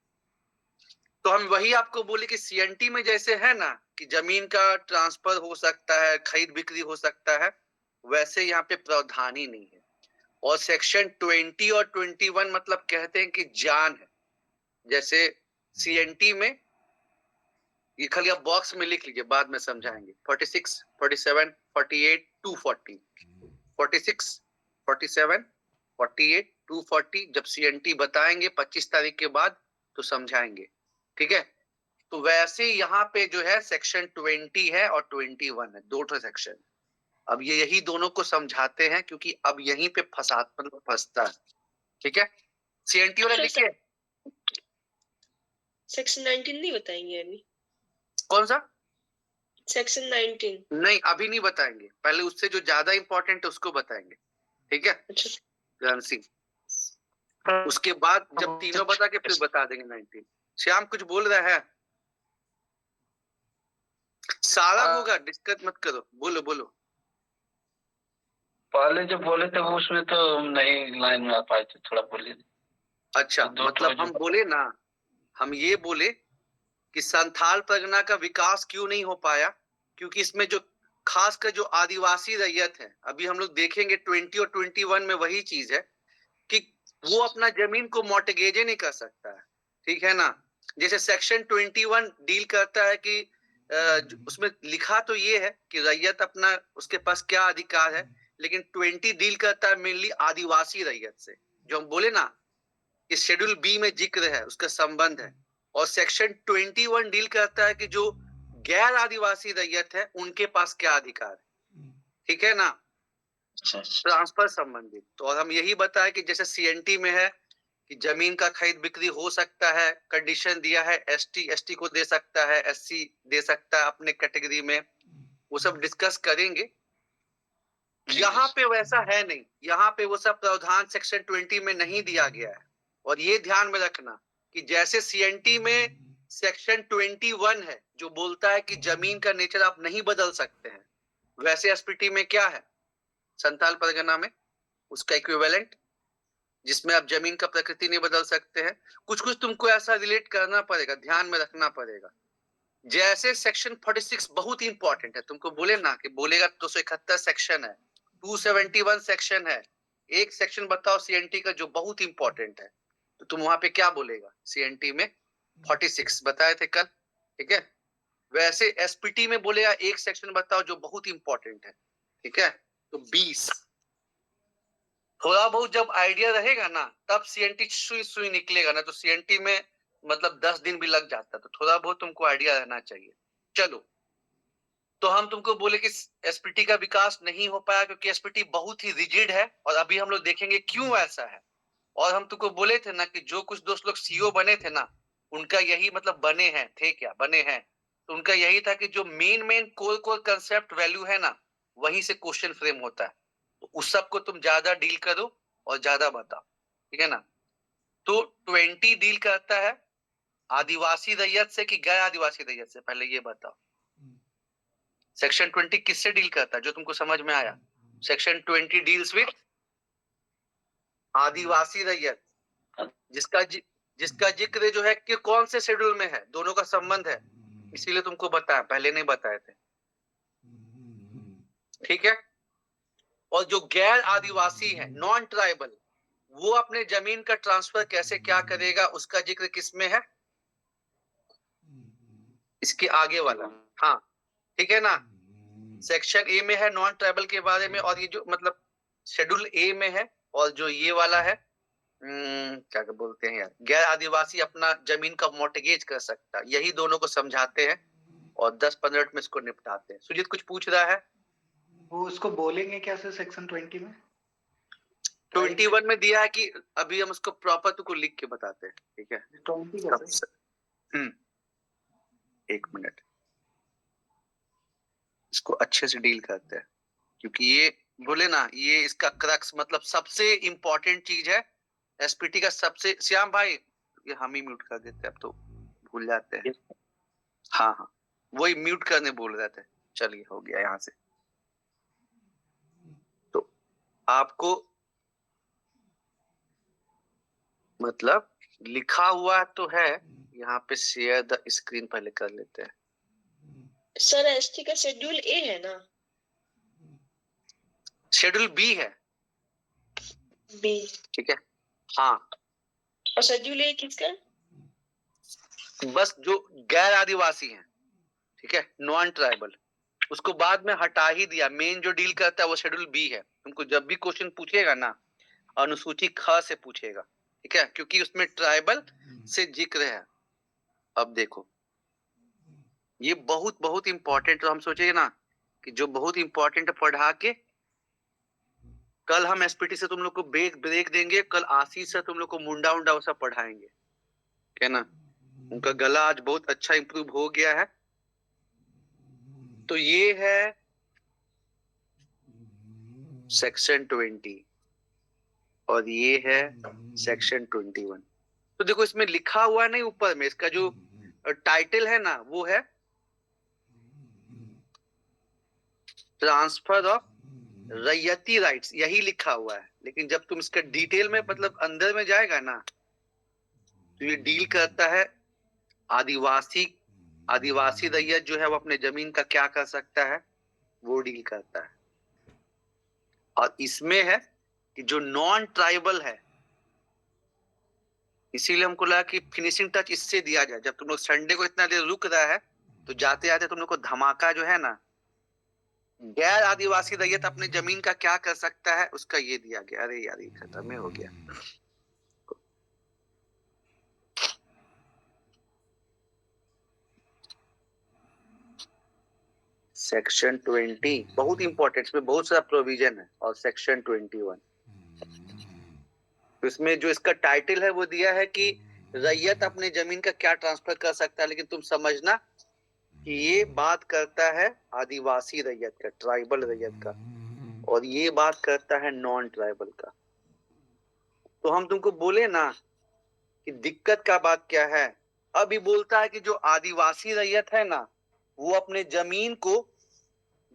तो हम वही आपको बोले कि सीएनटी में जैसे है ना कि जमीन का ट्रांसफर हो सकता है, खरीद बिक्री हो सकता है, वैसे यहाँ पे प्रावधान ही नहीं है। और सेक्शन 20 और 21 मतलब कहते हैं कि जान है। जैसे सीएनटी में ये खाली आप बॉक्स में लिख लीजिए, बाद में समझाएंगे। 46, 47, 48, 240, 46, 47, 48, 240 जब सीएनटी बताएंगे 25 तारीख के बाद तो समझाएंगे। ठीक है, तो वैसे यहाँ पे जो है सेक्शन 20 है और 21 है, 2 सेक्शन। अब ये यही दोनों को समझाते हैं क्योंकि अब यहीं पे फंसता है। ठीक है, सीएनटी वाला लिखिए। सेक्शन 19 नहीं बताएंगे अभी? कौन सा सेक्शन 19? नहीं, अभी नहीं बताएंगे, पहले उससे जो ज्यादा इंपॉर्टेंट है उसको बताएंगे। ठीक है, अच्छा, सिंह उसके बाद जब तीनों बता के फिर बता देंगे 19। श्याम कुछ बोल रहा है? सारा होगा, दिक्कत मत करो, बोलो बोलो। पहले जो बोले थे वो उसमें तो नहीं लाइन में आ पाए थे, थोड़ा बोलिए। अच्छा, मतलब हम बोले ना, हम ये बोले कि संथाल परगना का विकास क्यों नहीं हो पाया, क्योंकि इसमें जो खासकर जो आदिवासी रैयत है, अभी हम लोग देखेंगे 20 और 21 में वही चीज है कि वो अपना जमीन को मॉर्टगेज नहीं कर सकता है। ठीक है ना, जैसे सेक्शन 21 डील करता है कि उसमें लिखा तो ये है कि रैयत अपना उसके पास क्या अधिकार है, लेकिन 20 डील करता है मेनली आदिवासी रैयत से, जो हम बोले ना कि शेड्यूल बी में जिक्र है, उसका संबंध है। और सेक्शन 21 डील करता है कि जो गैर आदिवासी रैयत है उनके पास क्या अधिकार है। ठीक है ना, ट्रांसफर संबंधित। तो और हम यही बताए कि जैसे सीएनटी में है कि जमीन का खरीद बिक्री हो सकता है, कंडीशन दिया है, एसटी को दे सकता है, एससी दे सकता है अपने कैटेगरी में, वो सब डिस्कस करेंगे। यहाँ पे वैसा है नहीं, यहाँ पे वो सब प्रावधान सेक्शन 20 में नहीं दिया गया है। और ये ध्यान में रखना कि जैसे सीएनटी में सेक्शन 21 है जो बोलता है कि जमीन का नेचर आप नहीं बदल सकते हैं, वैसे एसपीटी में क्या है संथाल परगना में उसका इक्विवेलेंट, जिसमें आप जमीन का प्रकृति नहीं बदल सकते हैं। कुछ कुछ तुमको ऐसा रिलेट करना पड़ेगा, ध्यान में रखना पड़ेगा। जैसे सेक्शन 46 बहुत इंपॉर्टेंट है, तुमको बोले ना कि बोलेगा 271 सेक्शन है, 271 सेक्शन है, एक सेक्शन बताओ सीएनटी का जो बहुत इंपॉर्टेंट है, तो तुम वहां पे क्या बोलेगा? सीएनटी में 46 बताए थे कल। ठीक है, वैसे एसपीटी में बोलेगा एक सेक्शन बताओ जो बहुत इंपॉर्टेंट है, ठीक है? तो 20 थोड़ा बहुत जब आइडिया रहेगा ना तब सीएनटी सुई सुई निकलेगा ना, तो सीएनटी में मतलब 10 दिन भी लग जाता, तो थोड़ा बहुत तुमको आइडिया रहना चाहिए। चलो, तो हम तुमको बोले कि एसपीटी का विकास नहीं हो पाया क्योंकि एसपीटी बहुत ही रिजिड है, और अभी हम लोग देखेंगे क्यों ऐसा है। और हम तुमको बोले थे ना कि जो कुछ दोस्त लोग सीईओ बने थे ना, उनका यही मतलब बने हैं, थे क्या बने हैं, तो उनका यही था कि जो मेन कोर कंसेप्ट वैल्यू है ना, वहीं से क्वेश्चन फ्रेम होता है, तो उस सब को तुम ज्यादा डील करो और ज्यादा बताओ, ठीक है ना? तो 20 डील करता है आदिवासी रैयत से कि गैर आदिवासी रैयत से, पहले ये बताओ। सेक्शन 20 किससे डील करता है जो तुमको समझ में आया? सेक्शन 20 डील्स विद आदिवासी रैयत, जिसका जिक्र जो है कि कौन से शेड्यूल में है, दोनों का संबंध है, इसीलिए तुमको बताया, पहले नहीं बताए थे, ठीक है? और जो गैर आदिवासी है, नॉन ट्राइबल, वो अपने जमीन का ट्रांसफर कैसे क्या करेगा, उसका जिक्र किसमें है? इसके आगे वाला, हाँ, ठीक है ना? सेक्शन ए में है नॉन ट्राइबल के बारे में, और ये जो मतलब शेड्यूल ए में है, और जो ये वाला है क्या बोलते हैं यार, गैर आदिवासी अपना जमीन का मॉर्टगेज कर सकता है, यही दोनों को समझाते हैं और 10-15 मिनट में इसको निपटाते हैं। सुजीत कुछ पूछ रहा है? वो उसको बोलेंगे क्या सर सेक्शन 20 में? 21 में दिया है कि अभी हम उसको प्रॉपर तुमको लिख के बताते हैं, ठीक है? 20 का सर? एक मिनट, इसको अच्छे से डील करते हैं, क्योंकि ये बोले ना, ये इसका क्रक्स मतलब सबसे इंपॉर्टेंट चीज है एसपीटी का। सबसे, श्याम भाई ये हम ही म्यूट कर देते हैं, अब तो भूल जाते हैं। हाँ हाँ, वही म्यूट करने बोल रहे थे, चलिए हो गया यहाँ से। तो आपको मतलब लिखा हुआ तो है यहाँ पे, शेयर द स्क्रीन पहले कर लेते हैं। सर एसटी का शेड्यूल ए है ना? शेड्यूल बी है, बी, ठीक है? हाँ, और शेड्यूल ए किसका? बस जो गैर आदिवासी हैं, ठीक है, नॉन ट्राइबल, उसको बाद में हटा ही दिया। मेन जो डील करता है वो शेड्यूल बी है। तुमको जब भी क्वेश्चन पूछेगा ना, अनुसूची ख से पूछेगा, ठीक है, क्योंकि उसमें ट्राइबल से जिक्र है। अब देखो, ये बहुत बहुत इंपॉर्टेंट, तो हम सोचेंगे ना कि जो बहुत इंपॉर्टेंट पढ़ा के कल हम एसपीटी से तुम लोग को ब्रेक देंगे, कल आशीष से तुम लोग को मुंडा उंडा वो सब पढ़ाएंगे, ठीक है ना? उनका गला आज बहुत अच्छा इंप्रूव हो गया है। तो ये है सेक्शन 20 और ये है सेक्शन 21। तो देखो इसमें लिखा हुआ है नहीं ऊपर में, इसका जो टाइटल है ना वो है ट्रांसफर ऑफ रैयती राइट्स, यही लिखा हुआ है। लेकिन जब तुम इसका डिटेल में मतलब अंदर में जाएगा ना, तो ये डील करता है आदिवासी रैयत जो है वो अपने जमीन का क्या कर सकता है, वो डील करता है। और इसमें है कि जो नॉन ट्राइबल है, इसीलिए हमको लगा कि फिनिशिंग टच इससे दिया जाए। जब तुम लोग संडे को इतना देर रुक रहा है, तो जाते जाते तुम लोग को धमाका जो है ना, गैर आदिवासी रैयत अपने जमीन का क्या कर सकता है, उसका ये दिया गया। अरे यार ये खत्म हो गया। सेक्शन 20 बहुत इंपॉर्टेंट, इसमें बहुत सारा प्रोविजन है। और सेक्शन 21, तो इसमें जो इसका टाइटल है वो दिया है कि रैयत अपने जमीन का क्या ट्रांसफर कर सकता है, लेकिन तुम समझना कि ये बात करता है आदिवासी रैयत का, ट्राइबल रैयत का, और ये बात करता है नॉन ट्राइबल का। तो हम तुमको बोले ना कि दिक्कत का बात क्या है, अभी बोलता है कि जो आदिवासी रैयत है ना, वो अपने जमीन को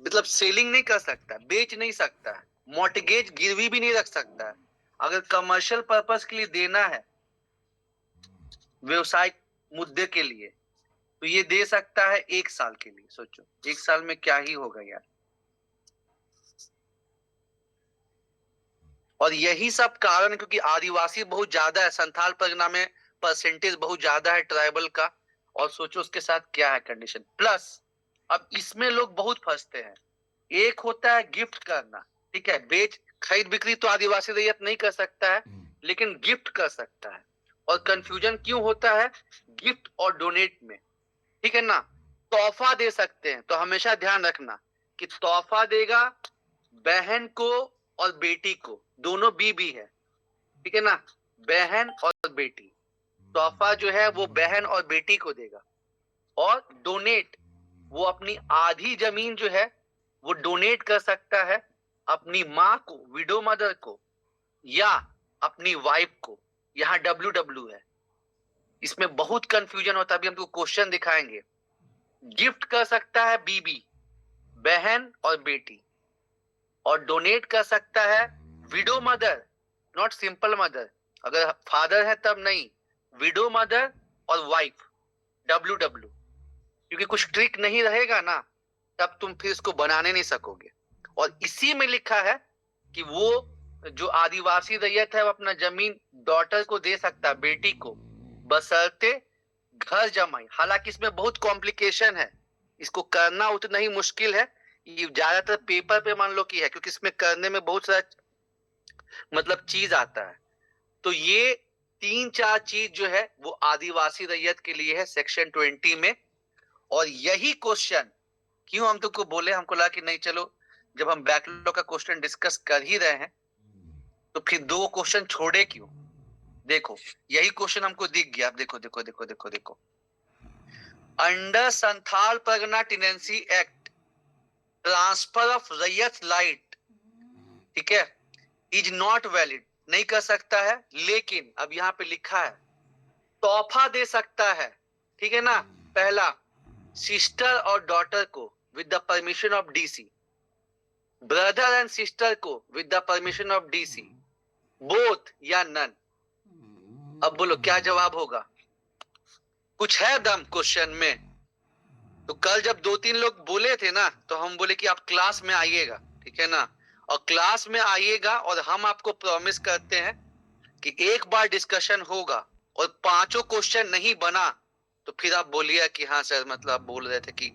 मतलब सेलिंग नहीं कर सकता, बेच नहीं सकता है, मॉर्टगेज गिरवी भी नहीं रख सकता है। अगर कमर्शियल पर्पस के लिए देना है, व्यवसायिक मुद्दे के लिए, तो ये दे सकता है 1 साल के लिए। सोचो 1 साल में क्या ही होगा यार। और यही सब कारण है क्योंकि आदिवासी बहुत ज्यादा है, संथाल परगना में परसेंटेज बहुत ज्यादा है ट्राइबल का, और सोचो उसके साथ क्या है कंडीशन। प्लस अब इसमें लोग बहुत फंसते हैं। एक होता है गिफ्ट करना, ठीक है, बेच खरीद बिक्री तो आदिवासी रैयत नहीं कर सकता है, लेकिन गिफ्ट कर सकता है। और कंफ्यूजन क्यों होता है गिफ्ट और डोनेट में, ठीक है ना। तोहफा दे सकते हैं, तो हमेशा ध्यान रखना कि तोहफा देगा बहन को और बेटी को, दोनों बीबी है, ठीक है ना, बहन और बेटी। तोहफा जो है वो बहन और बेटी को देगा। और डोनेट, वो अपनी आधी जमीन जो है वो डोनेट कर सकता है अपनी माँ को, विडो मदर को, या अपनी वाइफ को। यहाँ WW है, इसमें बहुत कंफ्यूजन होता है, अभी हम तुमको क्वेश्चन दिखाएंगे। गिफ्ट कर सकता है बीबी, बहन और बेटी, और डोनेट कर सकता है window mother, not simple mother, अगर फादर है तब नहीं, विडो मदर और वाइफ, WW। क्योंकि कुछ ट्रिक नहीं रहेगा ना, तब तुम फिर इसको बनाने नहीं सकोगे। और इसी में लिखा है कि वो जो आदिवासी रैयत है वो अपना जमीन डॉटर को दे सकता है, बेटी को, बशर्ते घर जमाई। हालांकि इसमें बहुत कॉम्प्लिकेशन है, इसको करना उतना ही मुश्किल है। ये ज्यादातर पेपर पे मान लो कि है, क्योंकि इसमें करने में बहुत सारा मतलब चीज आता है। तो ये 3-4 चीज जो है वो आदिवासी रैयत के लिए है सेक्शन 20 में। और यही क्वेश्चन क्यों हम तुमको बोले, हमको लगा कि नहीं चलो जब हम बैकलॉग का क्वेश्चन डिस्कस कर ही रहे हैं तो फिर 2 क्वेश्चन छोड़े क्यों। देखो यही क्वेश्चन हमको दिख गया। देखो देखो देखो देखो देखो, under Santhal Pargana tenancy act transfer of रैयत लाइट, ठीक है, इज नॉट वैलिड, नहीं कर सकता है। लेकिन अब यहाँ पे लिखा है तोहफा दे सकता है, ठीक है ना। पहला, सिस्टर और डॉटर को with the permission of DC, brother and sister को with the permission of DC, both या नन। अब बोलो क्या जवाब होगा, कुछ है दम क्वेश्चन में। तो कल जब 2-3 लोग बोले थे ना, तो हम बोले कि आप क्लास में आइएगा, ठीक है ना, और क्लास में आइएगा और हम आपको प्रॉमिस करते हैं कि एक बार डिस्कशन होगा और 5 क्वेश्चन नहीं बना तो फिर आप बोलिए कि हाँ सर, मतलब आप बोल रहे थे कि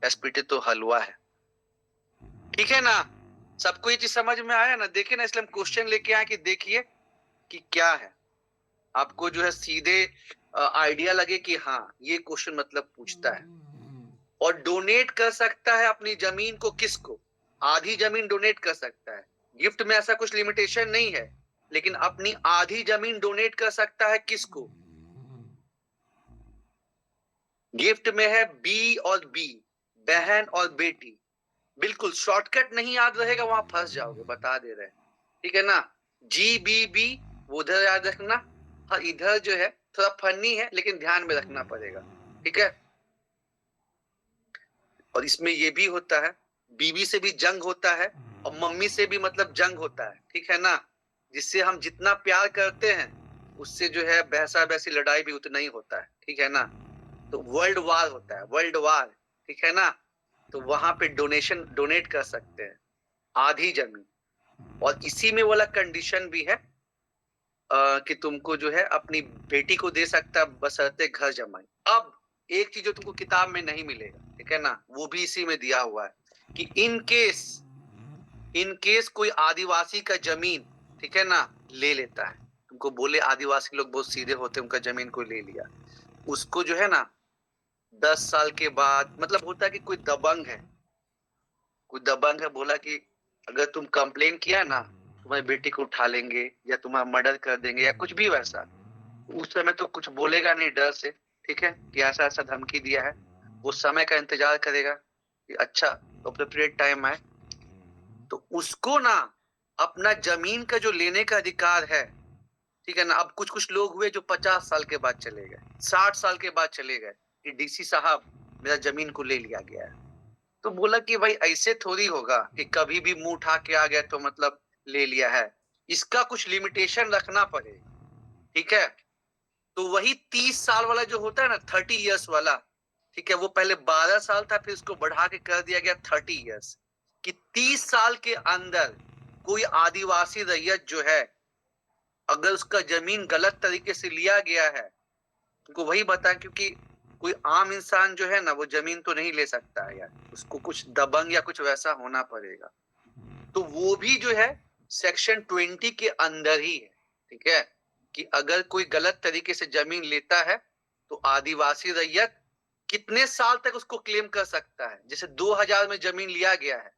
SPT तो हलवा है, ठीक है ना। सबको ये चीज समझ में आया ना, देखिए ना, इसलिए हम क्वेश्चन लेके आए कि देखिए कि क्या है, आपको जो है सीधे आइडिया लगे कि हाँ ये क्वेश्चन मतलब पूछता है। और डोनेट कर सकता है अपनी जमीन को, किसको, आधी जमीन डोनेट कर सकता है। गिफ्ट में ऐसा कुछ लिमिटेशन नहीं है, लेकिन अपनी आधी जमीन डोनेट कर सकता है किसको, गिफ्ट में है B और B, बहन और बेटी। बिल्कुल शॉर्टकट नहीं याद रहेगा, वहां फंस जाओगे, बता दे रहे हैं, ठीक है ना। GBB वो उधर याद रखना। हाँ इधर जो है थोड़ा फनी है, लेकिन ध्यान में रखना पड़ेगा, ठीक है। और इसमें ये भी होता है, बीबी से भी जंग होता है और मम्मी से भी मतलब जंग होता है, ठीक है ना। जिससे हम जितना प्यार करते हैं उससे जो है बहसा बहसी लड़ाई भी उतना ही होता है, ठीक है ना। तो वर्ल्ड वार होता है, वर्ल्ड वार, ठीक है ना। तो वहां पे डोनेट कर सकते हैं आधी जमीन। और इसी में वाला कंडीशन भी है कि तुमको जो है अपनी बेटी को दे सकता है बशर्ते घर जमाई। अब एक चीज जो तुमको किताब में नहीं मिलेगा, ठीक है ना, वो भी इसी में दिया हुआ है कि इन केस कोई आदिवासी का जमीन, ठीक है ना, ले लेता है, तुमको बोले आदिवासी लोग बहुत सीधे होते, उनका जमीन को ले लिया, उसको जो है ना 10 साल के बाद, मतलब होता है कि कोई दबंग है, बोला कि अगर तुम कंप्लेन किया ना तुम्हारी बेटी को उठा लेंगे या तुम्हारा मर्डर कर देंगे या कुछ भी वैसा, उस समय तो कुछ बोलेगा नहीं डर से, ठीक है, कि ऐसा ऐसा धमकी दिया है। वो समय का इंतजार करेगा कि अच्छा अप्रोप्रिएट टाइम आए तो उसको ना अपना जमीन का जो लेने का अधिकार है, ठीक है ना। अब कुछ लोग हुए जो 50 साल के बाद चले गए, 60 साल के बाद चले गए कि DC साहब मेरा जमीन को ले लिया गया है। तो बोला कि भाई ऐसे थोड़ी होगा कि कभी भी मुंह उठा के आ गया तो मतलब ले लिया है, इसका कुछ लिमिटेशन रखना पड़ेगा, ठीक है। तो वही 30 साल वाला जो होता है ना, 30 इयर्स वाला, ठीक है, वो पहले 12 साल था, फिर उसको बढ़ा के कर दिया गया 30 इयर्स, कि 30 साल के अंदर कोई आदिवासी रैयत जो है अगर उसका जमीन गलत तरीके से लिया गया है, उनको वही बताएं, क्योंकि कोई आम इंसान जो है ना वो जमीन तो नहीं ले सकता है यार, उसको कुछ दबंग या कुछ वैसा होना पड़ेगा। तो वो भी जो है सेक्शन 20 के अंदर ही है, ठीक है, कि अगर कोई गलत तरीके से जमीन लेता है तो आदिवासी रैयत कितने साल तक उसको क्लेम कर सकता है। जैसे 2000 में जमीन लिया गया है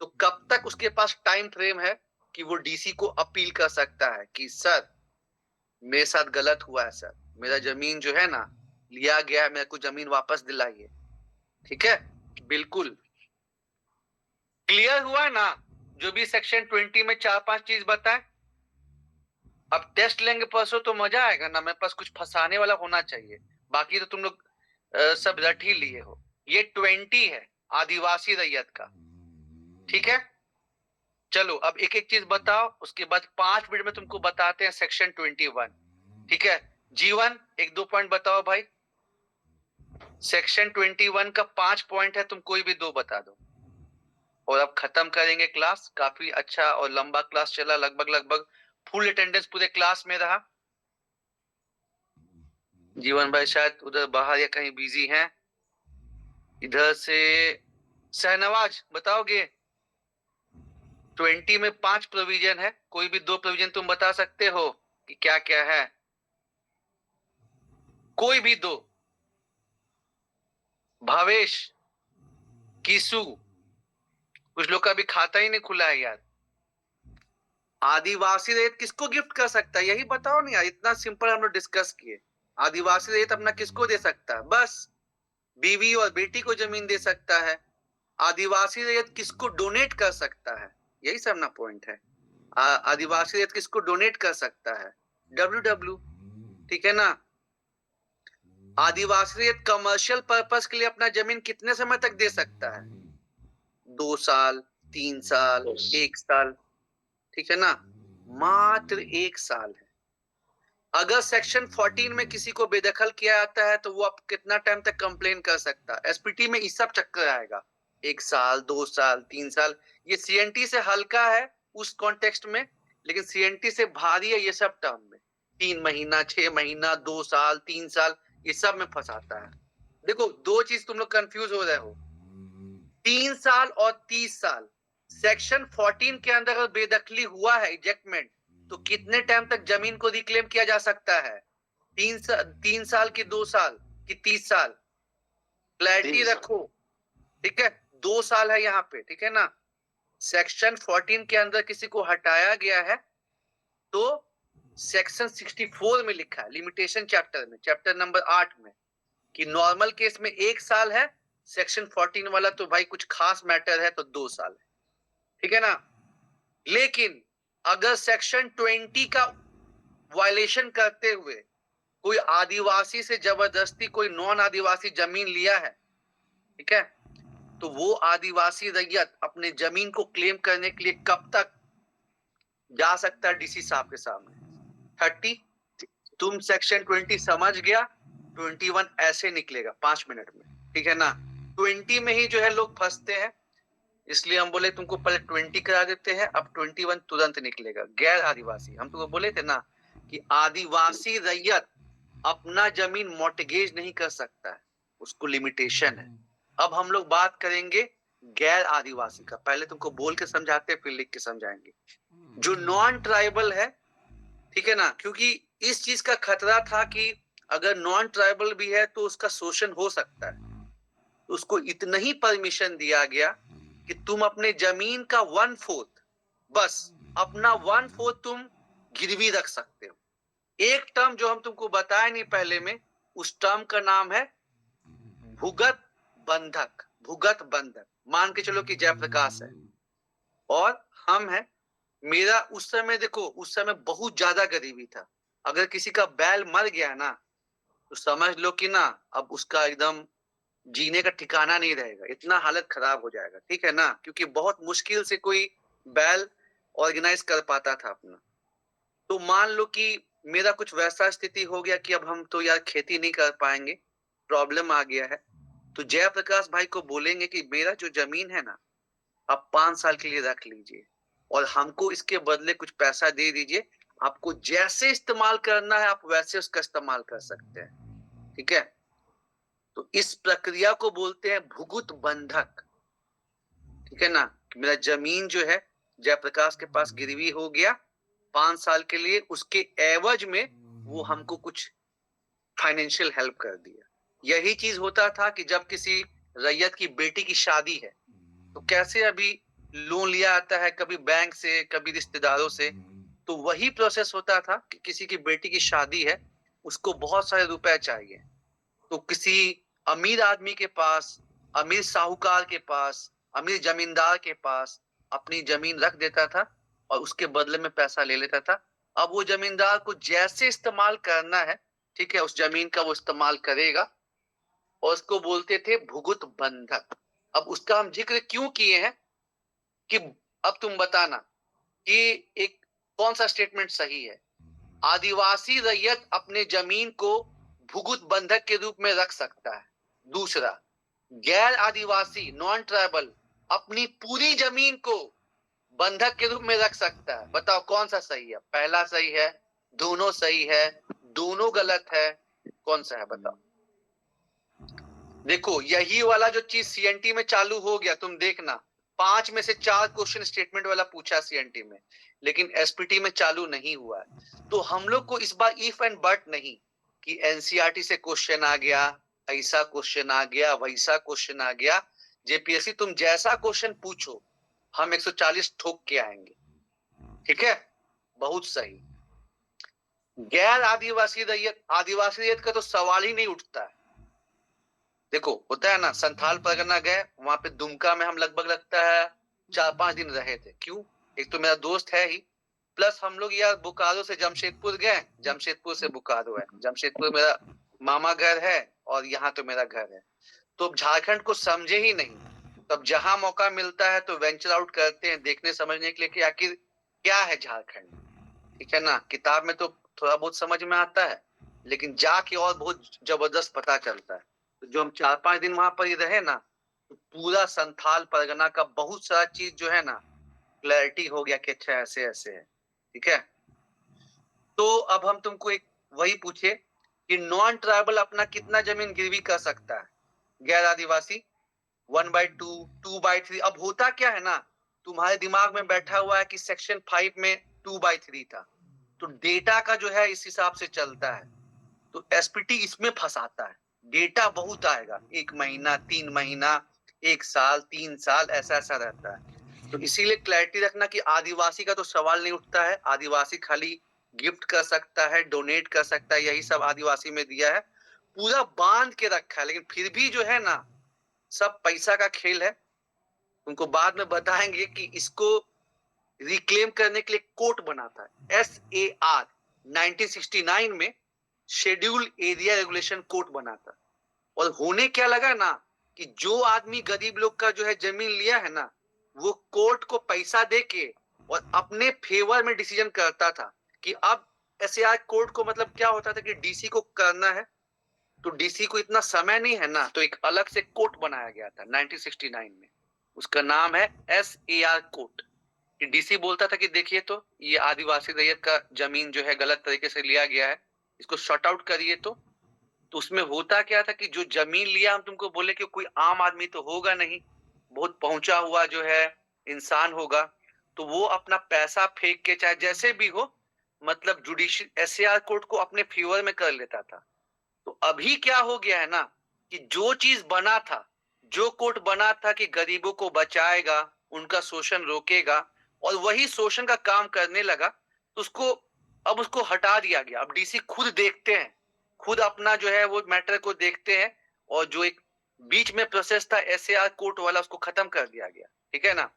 तो कब तक उसके पास टाइम फ्रेम है कि वो डीसी को अपील कर सकता है कि सर मेरे साथ गलत हुआ है, सर मेरा जमीन जो है ना लिया गया है, मेरे को जमीन वापस दिलाइए। ठीक है, बिल्कुल क्लियर हुआ ना। जो भी सेक्शन 20 में 4-5 चीज बताए। अब टेस्ट लेंगे परसों तो मजा आएगा ना, मेरे पास कुछ फंसाने वाला होना चाहिए, बाकी तो तुम लोग सब रट ही लिए हो। ये 20 है आदिवासी रैयत का, ठीक है। चलो अब एक एक चीज बताओ, उसके बाद 5 मिनट में तुमको बताते हैं सेक्शन 21, ठीक है। जीवन 1-2 पॉइंट बताओ भाई। सेक्शन 21 का 5 पॉइंट है, तुम कोई भी 2 बता दो और अब खत्म करेंगे क्लास। काफी अच्छा और लंबा क्लास चला, लगभग फुल अटेंडेंस पूरे क्लास में रहा। जीवन भाई शायद उधर बाहर या कहीं बिजी हैं। इधर से शहनवाज बताओगे। 20 में 5 प्रोविजन है, कोई भी 2 प्रोविजन तुम बता सकते हो कि क्या क्या है, कोई भी 2। भावेश, किसु, कुछ लोग का भी खाता ही नहीं खुला है यार। आदिवासी रेत किसको गिफ्ट कर सकता है, यही बताओ ना यार। इतना सिंपल हम लोग डिस्कस किए। आदिवासी रेत अपना किसको दे सकता है, बस बीवी और बेटी को जमीन दे सकता है। आदिवासी रेत किसको डोनेट कर सकता है, यही सब ना पॉइंट है। आदिवासी रेत किसको डोनेट कर सकता है, WW, ठीक है ना। आदिवासी रेत कमर्शियल पर्पस के लिए अपना जमीन कितने समय तक दे सकता है, 2 साल, 3 साल, 1 साल, ठीक है ना, मात्र 1 साल है। अगर सेक्शन 14 में किसी को बेदखल किया जाता है तो वो अब कितना टाइम तक कंप्लेन कर सकता है। एसपीटी में इस सब चक्कर आएगा, 1 साल, 2 साल, 3 साल। ये सीएनटी से हल्का है उस कॉन्टेक्स्ट में, लेकिन सीएनटी से भारी है ये सब टर्म में। 3 महीना, 6 महीना, 2 साल, 3 साल, ये सब में फंसाता है। देखो 2 चीज तुम लोग कंफ्यूज हो रहे हो, 3 साल और 30 साल। सेक्शन 14 के अंदर अगर बेदखली हुआ है, इजेक्टमेंट, तो कितने टाइम तक जमीन को रिक्लेम किया जा सकता है, 3 साल की 2 साल की 30 साल, क्लैरिटी रखो, ठीक है। 2 साल है यहाँ पे, ठीक है ना। सेक्शन 14 के अंदर किसी को हटाया गया है तो सेक्शन 64 में लिखा है, लिमिटेशन चैप्टर में, चैप्टर नंबर 8 में, कि नॉर्मल केस में 1 साल है, सेक्शन 14 वाला तो भाई कुछ खास मैटर है तो 2 साल है, ठीक है ना। लेकिन अगर सेक्शन 20 का वायलेशन करते हुए कोई आदिवासी से जबरदस्ती कोई नॉन आदिवासी जमीन लिया है, ठीक है, तो वो आदिवासी रैयत अपने जमीन को क्लेम करने के लिए कब तक जा सकता है डीसी साहब के सामने, 30। तुम सेक्शन 20 समझ गया, 21 ऐसे निकलेगा 5 मिनट में, ठीक है ना। 20 में ही जो है लोग फंसते हैं, इसलिए हम बोले तुमको पहले 20 करा देते हैं, अब 21 तुरंत निकलेगा। गैर आदिवासी, हम तुमको बोले थे ना कि आदिवासी रैयत अपना जमीन मॉर्टगेज नहीं कर सकता है, उसको लिमिटेशन है। अब हम लोग बात करेंगे गैर आदिवासी का। पहले तुमको बोल के समझाते हैं, फिर लिख के समझाएंगे। जो नॉन ट्राइबल है, ठीक है ना, क्योंकि इस चीज का खतरा था कि अगर नॉन ट्राइबल भी है तो उसका शोषण हो सकता है, तो उसको इतना ही परमिशन दिया गया कि तुम अपने जमीन का 1/4, बस अपना 1/4 तुम गिरवी रख सकते हो। एक टर्म जो हम तुमको बताए नहीं पहले में, उस टर्म का नाम है भुगत बंधक। भुगत बंधक, मान के चलो कि जयप्रकाश है और हम है। मेरा उस समय, देखो उस समय बहुत ज्यादा गरीबी था, अगर किसी का बैल मर गया ना तो समझ लो कि ना अब उसका एकदम जीने का ठिकाना नहीं रहेगा, इतना हालत खराब हो जाएगा, ठीक है ना, क्योंकि बहुत मुश्किल से कोई बैल ऑर्गेनाइज कर पाता था अपना। तो मान लो कि मेरा कुछ वैसा स्थिति हो गया कि अब हम तो यार खेती नहीं कर पाएंगे, प्रॉब्लम आ गया है, तो जयप्रकाश भाई को बोलेंगे कि मेरा जो जमीन है ना आप 5 साल के लिए रख लीजिए और हमको इसके बदले कुछ पैसा दे दीजिए, आपको जैसे इस्तेमाल करना है आप वैसे उसका इस्तेमाल कर सकते हैं, ठीक है। तो इस प्रक्रिया को बोलते हैं भुगुत बंधक, ठीक है ना। मेरा जमीन जो है जयप्रकाश के पास गिरवी हो गया 5 साल के लिए, उसके एवज में वो हमको कुछ फाइनेंशियल हेल्प कर दिया। यही चीज होता था कि जब किसी रैयत की बेटी की शादी है तो कैसे अभी लोन लिया जाता है, कभी बैंक से कभी रिश्तेदारों से, तो वही प्रोसेस होता था कि किसी की बेटी की शादी है, उसको बहुत सारे रुपए चाहिए, तो किसी अमीर आदमी के पास, अमीर साहूकार के पास, अमीर जमींदार के पास अपनी जमीन रख देता था और उसके बदले में पैसा ले लेता था। अब वो जमींदार को जैसे इस्तेमाल करना है, ठीक है, उस जमीन का वो इस्तेमाल करेगा और उसको बोलते थे भुगुत बंधक। अब उसका हम जिक्र क्यों किए हैं कि अब तुम बताना कि एक कौन सा स्टेटमेंट सही है। आदिवासी रैयत अपने जमीन को भुगुत बंधक के रूप में रख सकता है। दूसरा, गैर आदिवासी नॉन ट्राइबल अपनी पूरी जमीन को बंधक के रूप में रख सकता है। बताओ कौन सा सही है? पहला सही है, दोनों सही है, दोनों गलत है, कौन सा है बताओ? देखो यही वाला जो चीज सीएनटी में चालू हो गया, तुम देखना 5 में से 4 क्वेश्चन स्टेटमेंट वाला पूछा सीएनटी में, लेकिन एसपीटी में चालू नहीं हुआ है। तो हम लोग को इस बार इफ एंड बट नहीं कि एनसीईआरटी से क्वेश्चन आ गया, ऐसा क्वेश्चन आ गया, वैसा क्वेश्चन आ गया। जेपीएससी तुम जैसा क्वेश्चन पूछो हम 140 ठोक के आएंगे, ठीक है? बहुत सही। गैर आदिवासी रैयत, आदिवासी रैयत का तो सवाल ही नहीं उठता है। देखो होता है ना, संथाल परगना गए, वहां पे दुमका में हम लगभग लगता है 4-5 दिन रहे थे। क्यों? एक तो मेरा दोस्त है ही, प्लस हम लोग यार बोकारो से जमशेदपुर गए, जमशेदपुर से बोकारो है, जमशेदपुर मेरा मामा घर है और यहाँ तो मेरा घर है, तो झारखंड को समझे ही नहीं। तब जहां मौका मिलता है तो वेंचर आउट करते हैं देखने समझने के लिए कि आखिर क्या है झारखंड, ठीक है ना। किताब में तो थोड़ा बहुत समझ में आता है, लेकिन जाके और बहुत जबरदस्त पता चलता है। तो जो हम 4-5 दिन वहां पर ही रहे ना, तो पूरा संथाल परगना का बहुत सारा चीज जो है ना क्लैरिटी हो गया कि अच्छा ऐसे ऐसे है, ठीक है। तो अब हम तुमको एक वही पूछे कि नॉन ट्राइबल अपना कितना जमीन गिरवी कर सकता है? गैर आदिवासी 1/2, 2/3। अब होता क्या है ना, तुम्हारे दिमाग में बैठा हुआ है कि सेक्शन 5 में 2/3 था, तो डेटा का जो है इस हिसाब से चलता है, तो एसपीटी इसमें फंसाता है। डेटा बहुत आएगा, 1 महीना, 3 महीना, 1 साल, 3 साल, ऐसा ऐसा रहता है। तो इसीलिए क्लैरिटी रखना कि आदिवासी का तो सवाल नहीं उठता है। आदिवासी खाली गिफ्ट कर सकता है, डोनेट कर सकता है, यही सब आदिवासी में दिया है, पूरा बांध के रखा है। लेकिन फिर भी जो है ना, सब पैसा का खेल है। उनको बाद में बताएंगे कि इसको रिक्लेम करने के लिए कोर्ट बना था, SAR 1969 में शेड्यूल एरिया रेगुलेशन कोर्ट बना था। और होने क्या लगा ना कि जो आदमी गरीब लोग का जो है जमीन लिया है ना, वो कोर्ट को पैसा दे के और अपने फेवर में डिसीजन करता था कि अब SAR कोर्ट को मतलब क्या होता था कि डीसी को करना है, तो डीसी को इतना समय नहीं है ना, तो एक अलग से कोर्ट बनाया गया था 1969 में, उसका नाम है SAR कोर्ट। डीसी बोलता था कि देखिए तो ये आदिवासी रैयत का जमीन जो है गलत तरीके से लिया गया है, इसको शॉर्ट आउट करिए। तो उसमें होता क्या था कि जो जमीन लिया, हम तुमको बोले कि कोई आम आदमी तो होगा नहीं, बहुत पहुंचा हुआ जो है इंसान होगा, तो वो अपना पैसा फेंक के चाहे जैसे भी हो, मतलब जुडिशियल SAR कोर्ट को अपने फेवर में कर लेता था। तो अभी क्या हो गया है ना कि जो चीज बना था, जो कोर्ट बना था कि गरीबों को बचाएगा, उनका शोषण रोकेगा, और वही शोषण का काम करने लगा, तो अब उसको हटा दिया गया। अब डीसी खुद देखते हैं, खुद अपना जो है वो मैटर को देखते हैं, और जो एक बीच में प्रोसेस था SAR कोर्ट वाला, उसको खत्म कर दिया गया, ठीक है ना।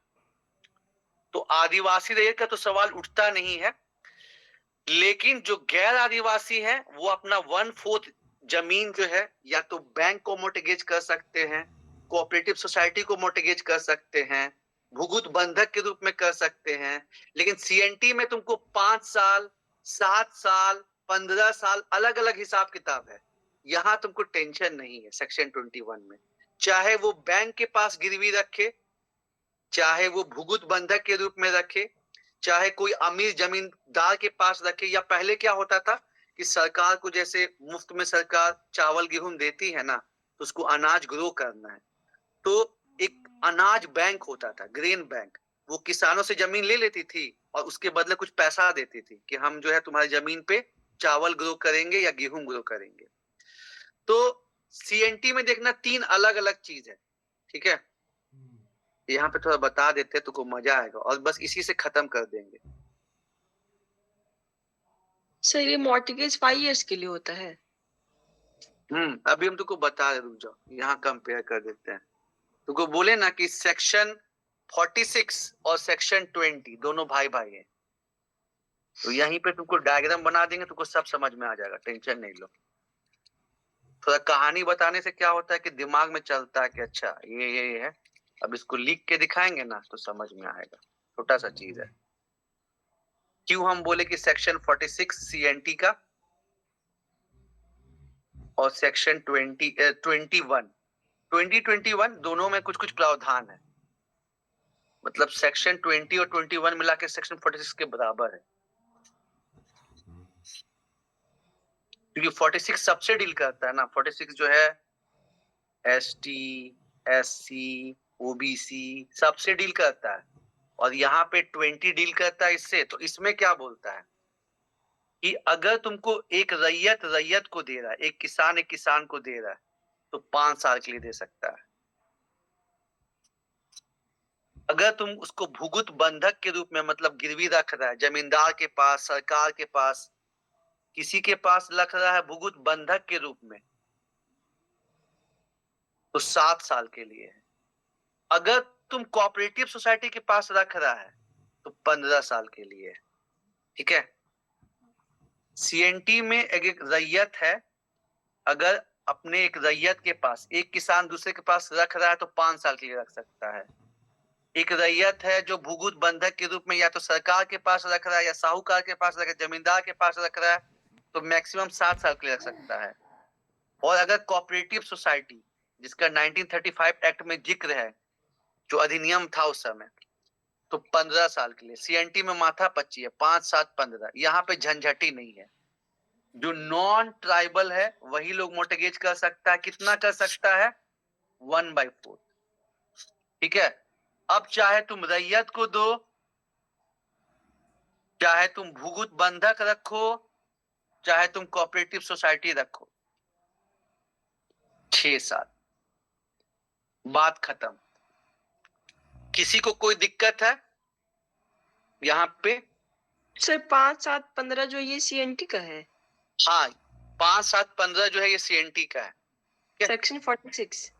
तो आदिवासी रैयत का तो सवाल उठता नहीं है, लेकिन जो गैर आदिवासी है वो अपना 1/4 जमीन जो है या तो बैंक को मोर्टगेज कर सकते हैं, कोऑपरेटिव सोसाइटी को मोर्टगेज कर सकते हैं, भुगुत बंधक के रूप में कर सकते हैं। लेकिन सीएनटी में तुमको 5 साल, 7 साल, 15 साल अलग अलग हिसाब किताब है। यहां तुमको टेंशन नहीं है सेक्शन 21 में, चाहे वो बैंक के पास गिरवी रखे, चाहे वो भुगुत बंधक के रूप में रखे, चाहे कोई अमीर जमींदार के पास रखे, या पहले क्या होता था कि सरकार को जैसे मुफ्त में सरकार चावल गेहूं देती है ना, तो उसको अनाज ग्रो करना है। तो एक अनाज बैंक होता था, ग्रेन बैंक, वो किसानों से जमीन ले लेती थी और उसके बदले कुछ पैसा देती थी कि हम जो है तुम्हारी जमीन पे चावल ग्रो करेंगे या गेहूं ग्रो करेंगे। तो सीएनटी में देखना 3 अलग अलग चीज है, ठीक है। यहाँ पे थोड़ा बता देते तो को मजा आएगा और बस इसी से खत्म कर देंगे। सर ये मॉर्टगेज 5 इयर्स के लिए होता है? अभी हम तुमको बता रहे, रुक जाओ, यहाँ कंपेयर कर देते हैं। तुमको बोले ना कि सेक्शन 46 और सेक्शन 20 दोनों भाई भाई हैं, तो यहीं पे तुमको डायग्राम बना देंगे, तुमको सब समझ में आ जाएगा, टेंशन नहीं लो। थोड़ा कहानी बताने से क्या होता है कि दिमाग में चलता है कि अच्छा ये है। अब इसको लिख के दिखाएंगे ना तो समझ में आएगा, छोटा सा चीज है। क्यों हम बोले कि सेक्शन 46 सीएनटी का और सेक्शन 2021 दोनों में कुछ कुछ प्रावधान है, मतलब सेक्शन 20 और 21 मिला के सेक्शन 46 के बराबर है, क्योंकि 46 सबसे डील करता है ना। 46 जो है एसटी, एससी, ओबीसी सबसे डील करता है, और यहाँ पे 20 डील करता है इससे। तो इसमें क्या बोलता है कि अगर तुमको एक रैयत को दे रहा है, एक किसान को दे रहा है, तो 5 साल के लिए दे सकता है। अगर तुम उसको भुगुत बंधक के रूप में, मतलब गिरवी रख रहा है जमींदार के पास, सरकार के पास, किसी के पास रख रहा है भुगुत बंधक के रूप में, तो 7 साल के लिए है। अगर तुम कोऑपरेटिव सोसाइटी के पास रख रहा है तो 15 साल के लिए है, ठीक है। सीएनटी में एक रैयत है, अगर अपने एक रैयत के पास एक किसान दूसरे के पास रख रहा है तो 5 साल के लिए रख सकता है। एक रैयत है जो भूगुत बंधक के रूप में या तो सरकार के पास रख रहा है या साहूकार के पास रख रहा है, जमींदार के पास रख रहा है, तो मैक्सिमम 7 साल के लिए रख सकता है। और अगर कोऑपरेटिव सोसाइटी, जिसका 1935 एक्ट में जिक्र है, जो अधिनियम था उस समय, तो 15 साल के लिए। सीएनटी में माथा पच्ची है, 5, 7, 15, यहाँ पे झंझटी नहीं है। जो नॉन ट्राइबल है वही लोग मोर्टगेज कर सकता है। कितना कर सकता है? 1/4, ठीक है। अब चाहे तुम रैयत को दो, चाहे तुम भूगुत बंधक रखो, चाहे तुम कोऑपरेटिव सोसाइटी रखो, 6 साल, बात खत्म। किसी को कोई दिक्कत है यहाँ पे? सर 5, 7, 15 जो ये सीएनटी का है? हाँ, 5, 7, 15 जो है ये सीएनटी का है। सेक्शन 46?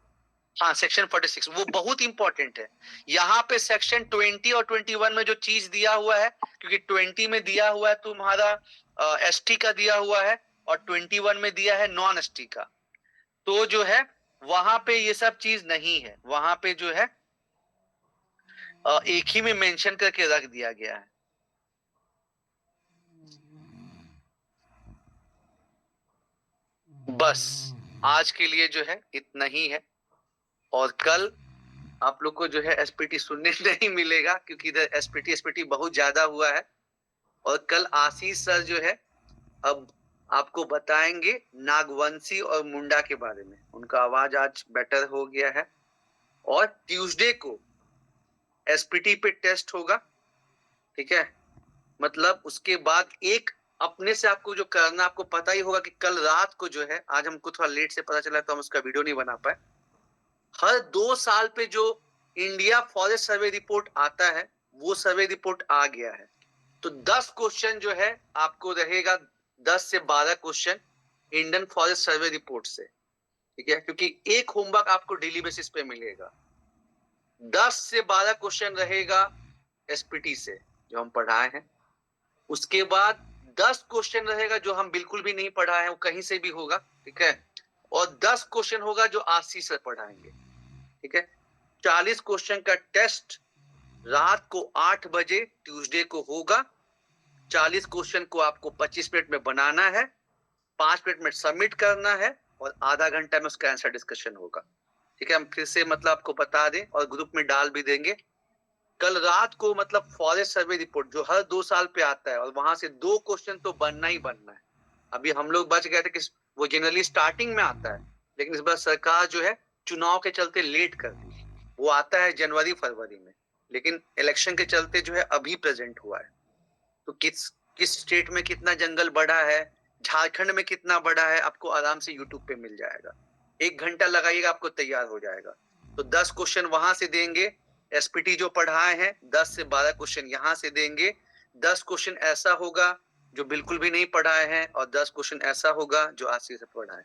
हाँ, सेक्शन 46 वो बहुत इंपॉर्टेंट है। यहाँ पे सेक्शन 20 और 21 में जो चीज दिया हुआ है, क्योंकि 20 में दिया हुआ है तुम्हारा एसटी का दिया हुआ है और 21 में दिया है नॉन एसटी का, तो जो है वहां पे ये सब चीज नहीं है। वहां पे जो है एक ही में मेंशन करके रख दिया गया है। बस आज के लिए जो है इतना ही है, और कल आप लोग को जो है एसपीटी सुनने नहीं मिलेगा, क्योंकि इधर एसपीटी बहुत ज्यादा हुआ है। और कल आशीष सर जो है अब आपको बताएंगे नागवंशी और मुंडा के बारे में। उनका आवाज आज बेटर हो गया है। और ट्यूसडे को एसपीटी पे टेस्ट होगा, ठीक है। मतलब उसके बाद एक अपने से आपको जो करना, आपको पता ही होगा कि कल रात को जो है, आज हमको थोड़ा लेट से पता चला तो हम उसका वीडियो नहीं बना पाए। हर 2 साल पे जो इंडिया फॉरेस्ट सर्वे रिपोर्ट आता है, वो सर्वे रिपोर्ट आ गया है। तो 10 क्वेश्चन जो है आपको रहेगा, 10 से 12 question Indian forest survey report से, ठीक है, क्योंकि एक होमवर्क आपको डेली बेसिस पे मिलेगा। 10 से 12 क्वेश्चन रहेगा एसपीटी से जो हम पढ़ाए हैं। उसके बाद 10 क्वेश्चन रहेगा जो हम बिल्कुल भी नहीं पढ़ाए हैं, वो कहीं से भी होगा, ठीक है। और 10 क्वेश्चन होगा जो आशीष सर पढ़ाएंगे, ठीक है। 40 क्वेश्चन का टेस्ट रात को 8 बजे ट्यूसडे को होगा। 40 क्वेश्चन को आपको 25 मिनट में बनाना है, 5 मिनट में सबमिट करना है, और आधा घंटा में उसका आंसर डिस्कशन होगा, ठीक है। हम फिर से मतलब आपको बता दें और ग्रुप में डाल भी देंगे। कल रात को मतलब फॉरेस्ट सर्वे रिपोर्ट जो हर 2 साल पे आता है, और वहां से 2 क्वेश्चन तो बनना ही बनना है। अभी हम लोग बच गए थे कि वो जनरली स्टार्टिंग में आता है, लेकिन इस बार सरकार जो है चुनाव के चलते लेट कर दी। वो आता है जनवरी फरवरी में, लेकिन इलेक्शन के चलते जो है अभी प्रेजेंट हुआ है। तो किस स्टेट में कितना जंगल बढ़ा है, झारखंड में कितना बढ़ा है, आपको आराम से यूट्यूब पे मिल जाएगा। 1 घंटा लगाइएगा, आपको तैयार हो जाएगा। तो 10 क्वेश्चन वहां से देंगे, एसपीटी जो पढ़ाए हैं 10 से 12 क्वेश्चन यहाँ से देंगे। 10 क्वेश्चन ऐसा होगा जो बिल्कुल भी नहीं पढ़ाए हैं, और 10 क्वेश्चन ऐसा होगा जो आशीष से पढ़ाए।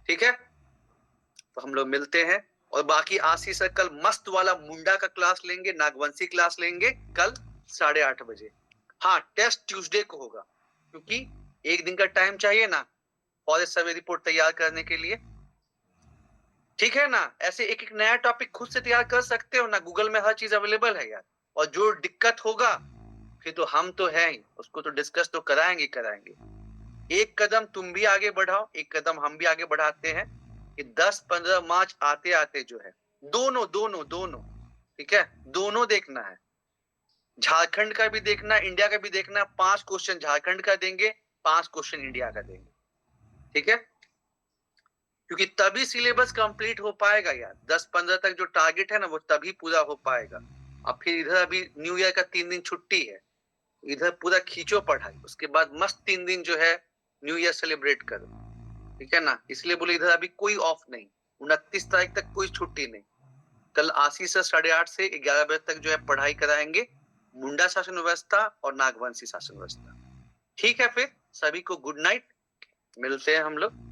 ठीक है, तो हम लोग मिलते हैं। और बाकी आशीष सर कल मस्त वाला मुंडा का क्लास लेंगे, नागवंशी क्लास लेंगे कल 8:30 बजे। हाँ, टेस्ट ट्यूसडे को होगा, क्योंकि 1 दिन का टाइम चाहिए ना फॉरेस्ट सर्वे रिपोर्ट तैयार करने के लिए। ठीक है ना, ऐसे एक एक नया टॉपिक खुद से तैयार कर सकते हो ना, गूगल में हर चीज अवेलेबल है यार। और जो दिक्कत होगा फिर तो हम तो है ही, उसको तो डिस्कस तो कराएंगे। एक कदम तुम भी आगे बढ़ाओ, एक कदम हम भी आगे बढ़ाते हैं कि 10-15 मार्च आते आते जो है दोनों ठीक है, दोनों देखना है। झारखंड का भी देखना, इंडिया का भी देखना। 5 क्वेश्चन झारखंड का देंगे, 5 क्वेश्चन इंडिया का देंगे। ठीक है, क्योंकि तभी सिलेबस कंप्लीट हो पाएगा यार। 10-15 तक जो टारगेट है ना वो तभी पूरा हो पाएगा। अब फिर इधर अभी न्यू ईयर का 3 दिन छुट्टी है, इधर पूरा खींचो पढ़ाई, उसके बाद मस्त 3 दिन जो है न्यू ईयर सेलिब्रेट करो। ठीक है ना, इसलिए बोले इधर अभी कोई ऑफ नहीं, 29 तारीख तक कोई छुट्टी नहीं। कल आशीष से 8:30 से 11 बजे तक जो है पढ़ाई कराएंगे, मुंडा शासन व्यवस्था और नागवंशी शासन व्यवस्था। ठीक है, फिर सभी को गुड नाइट, मिलते हैं हम लोग।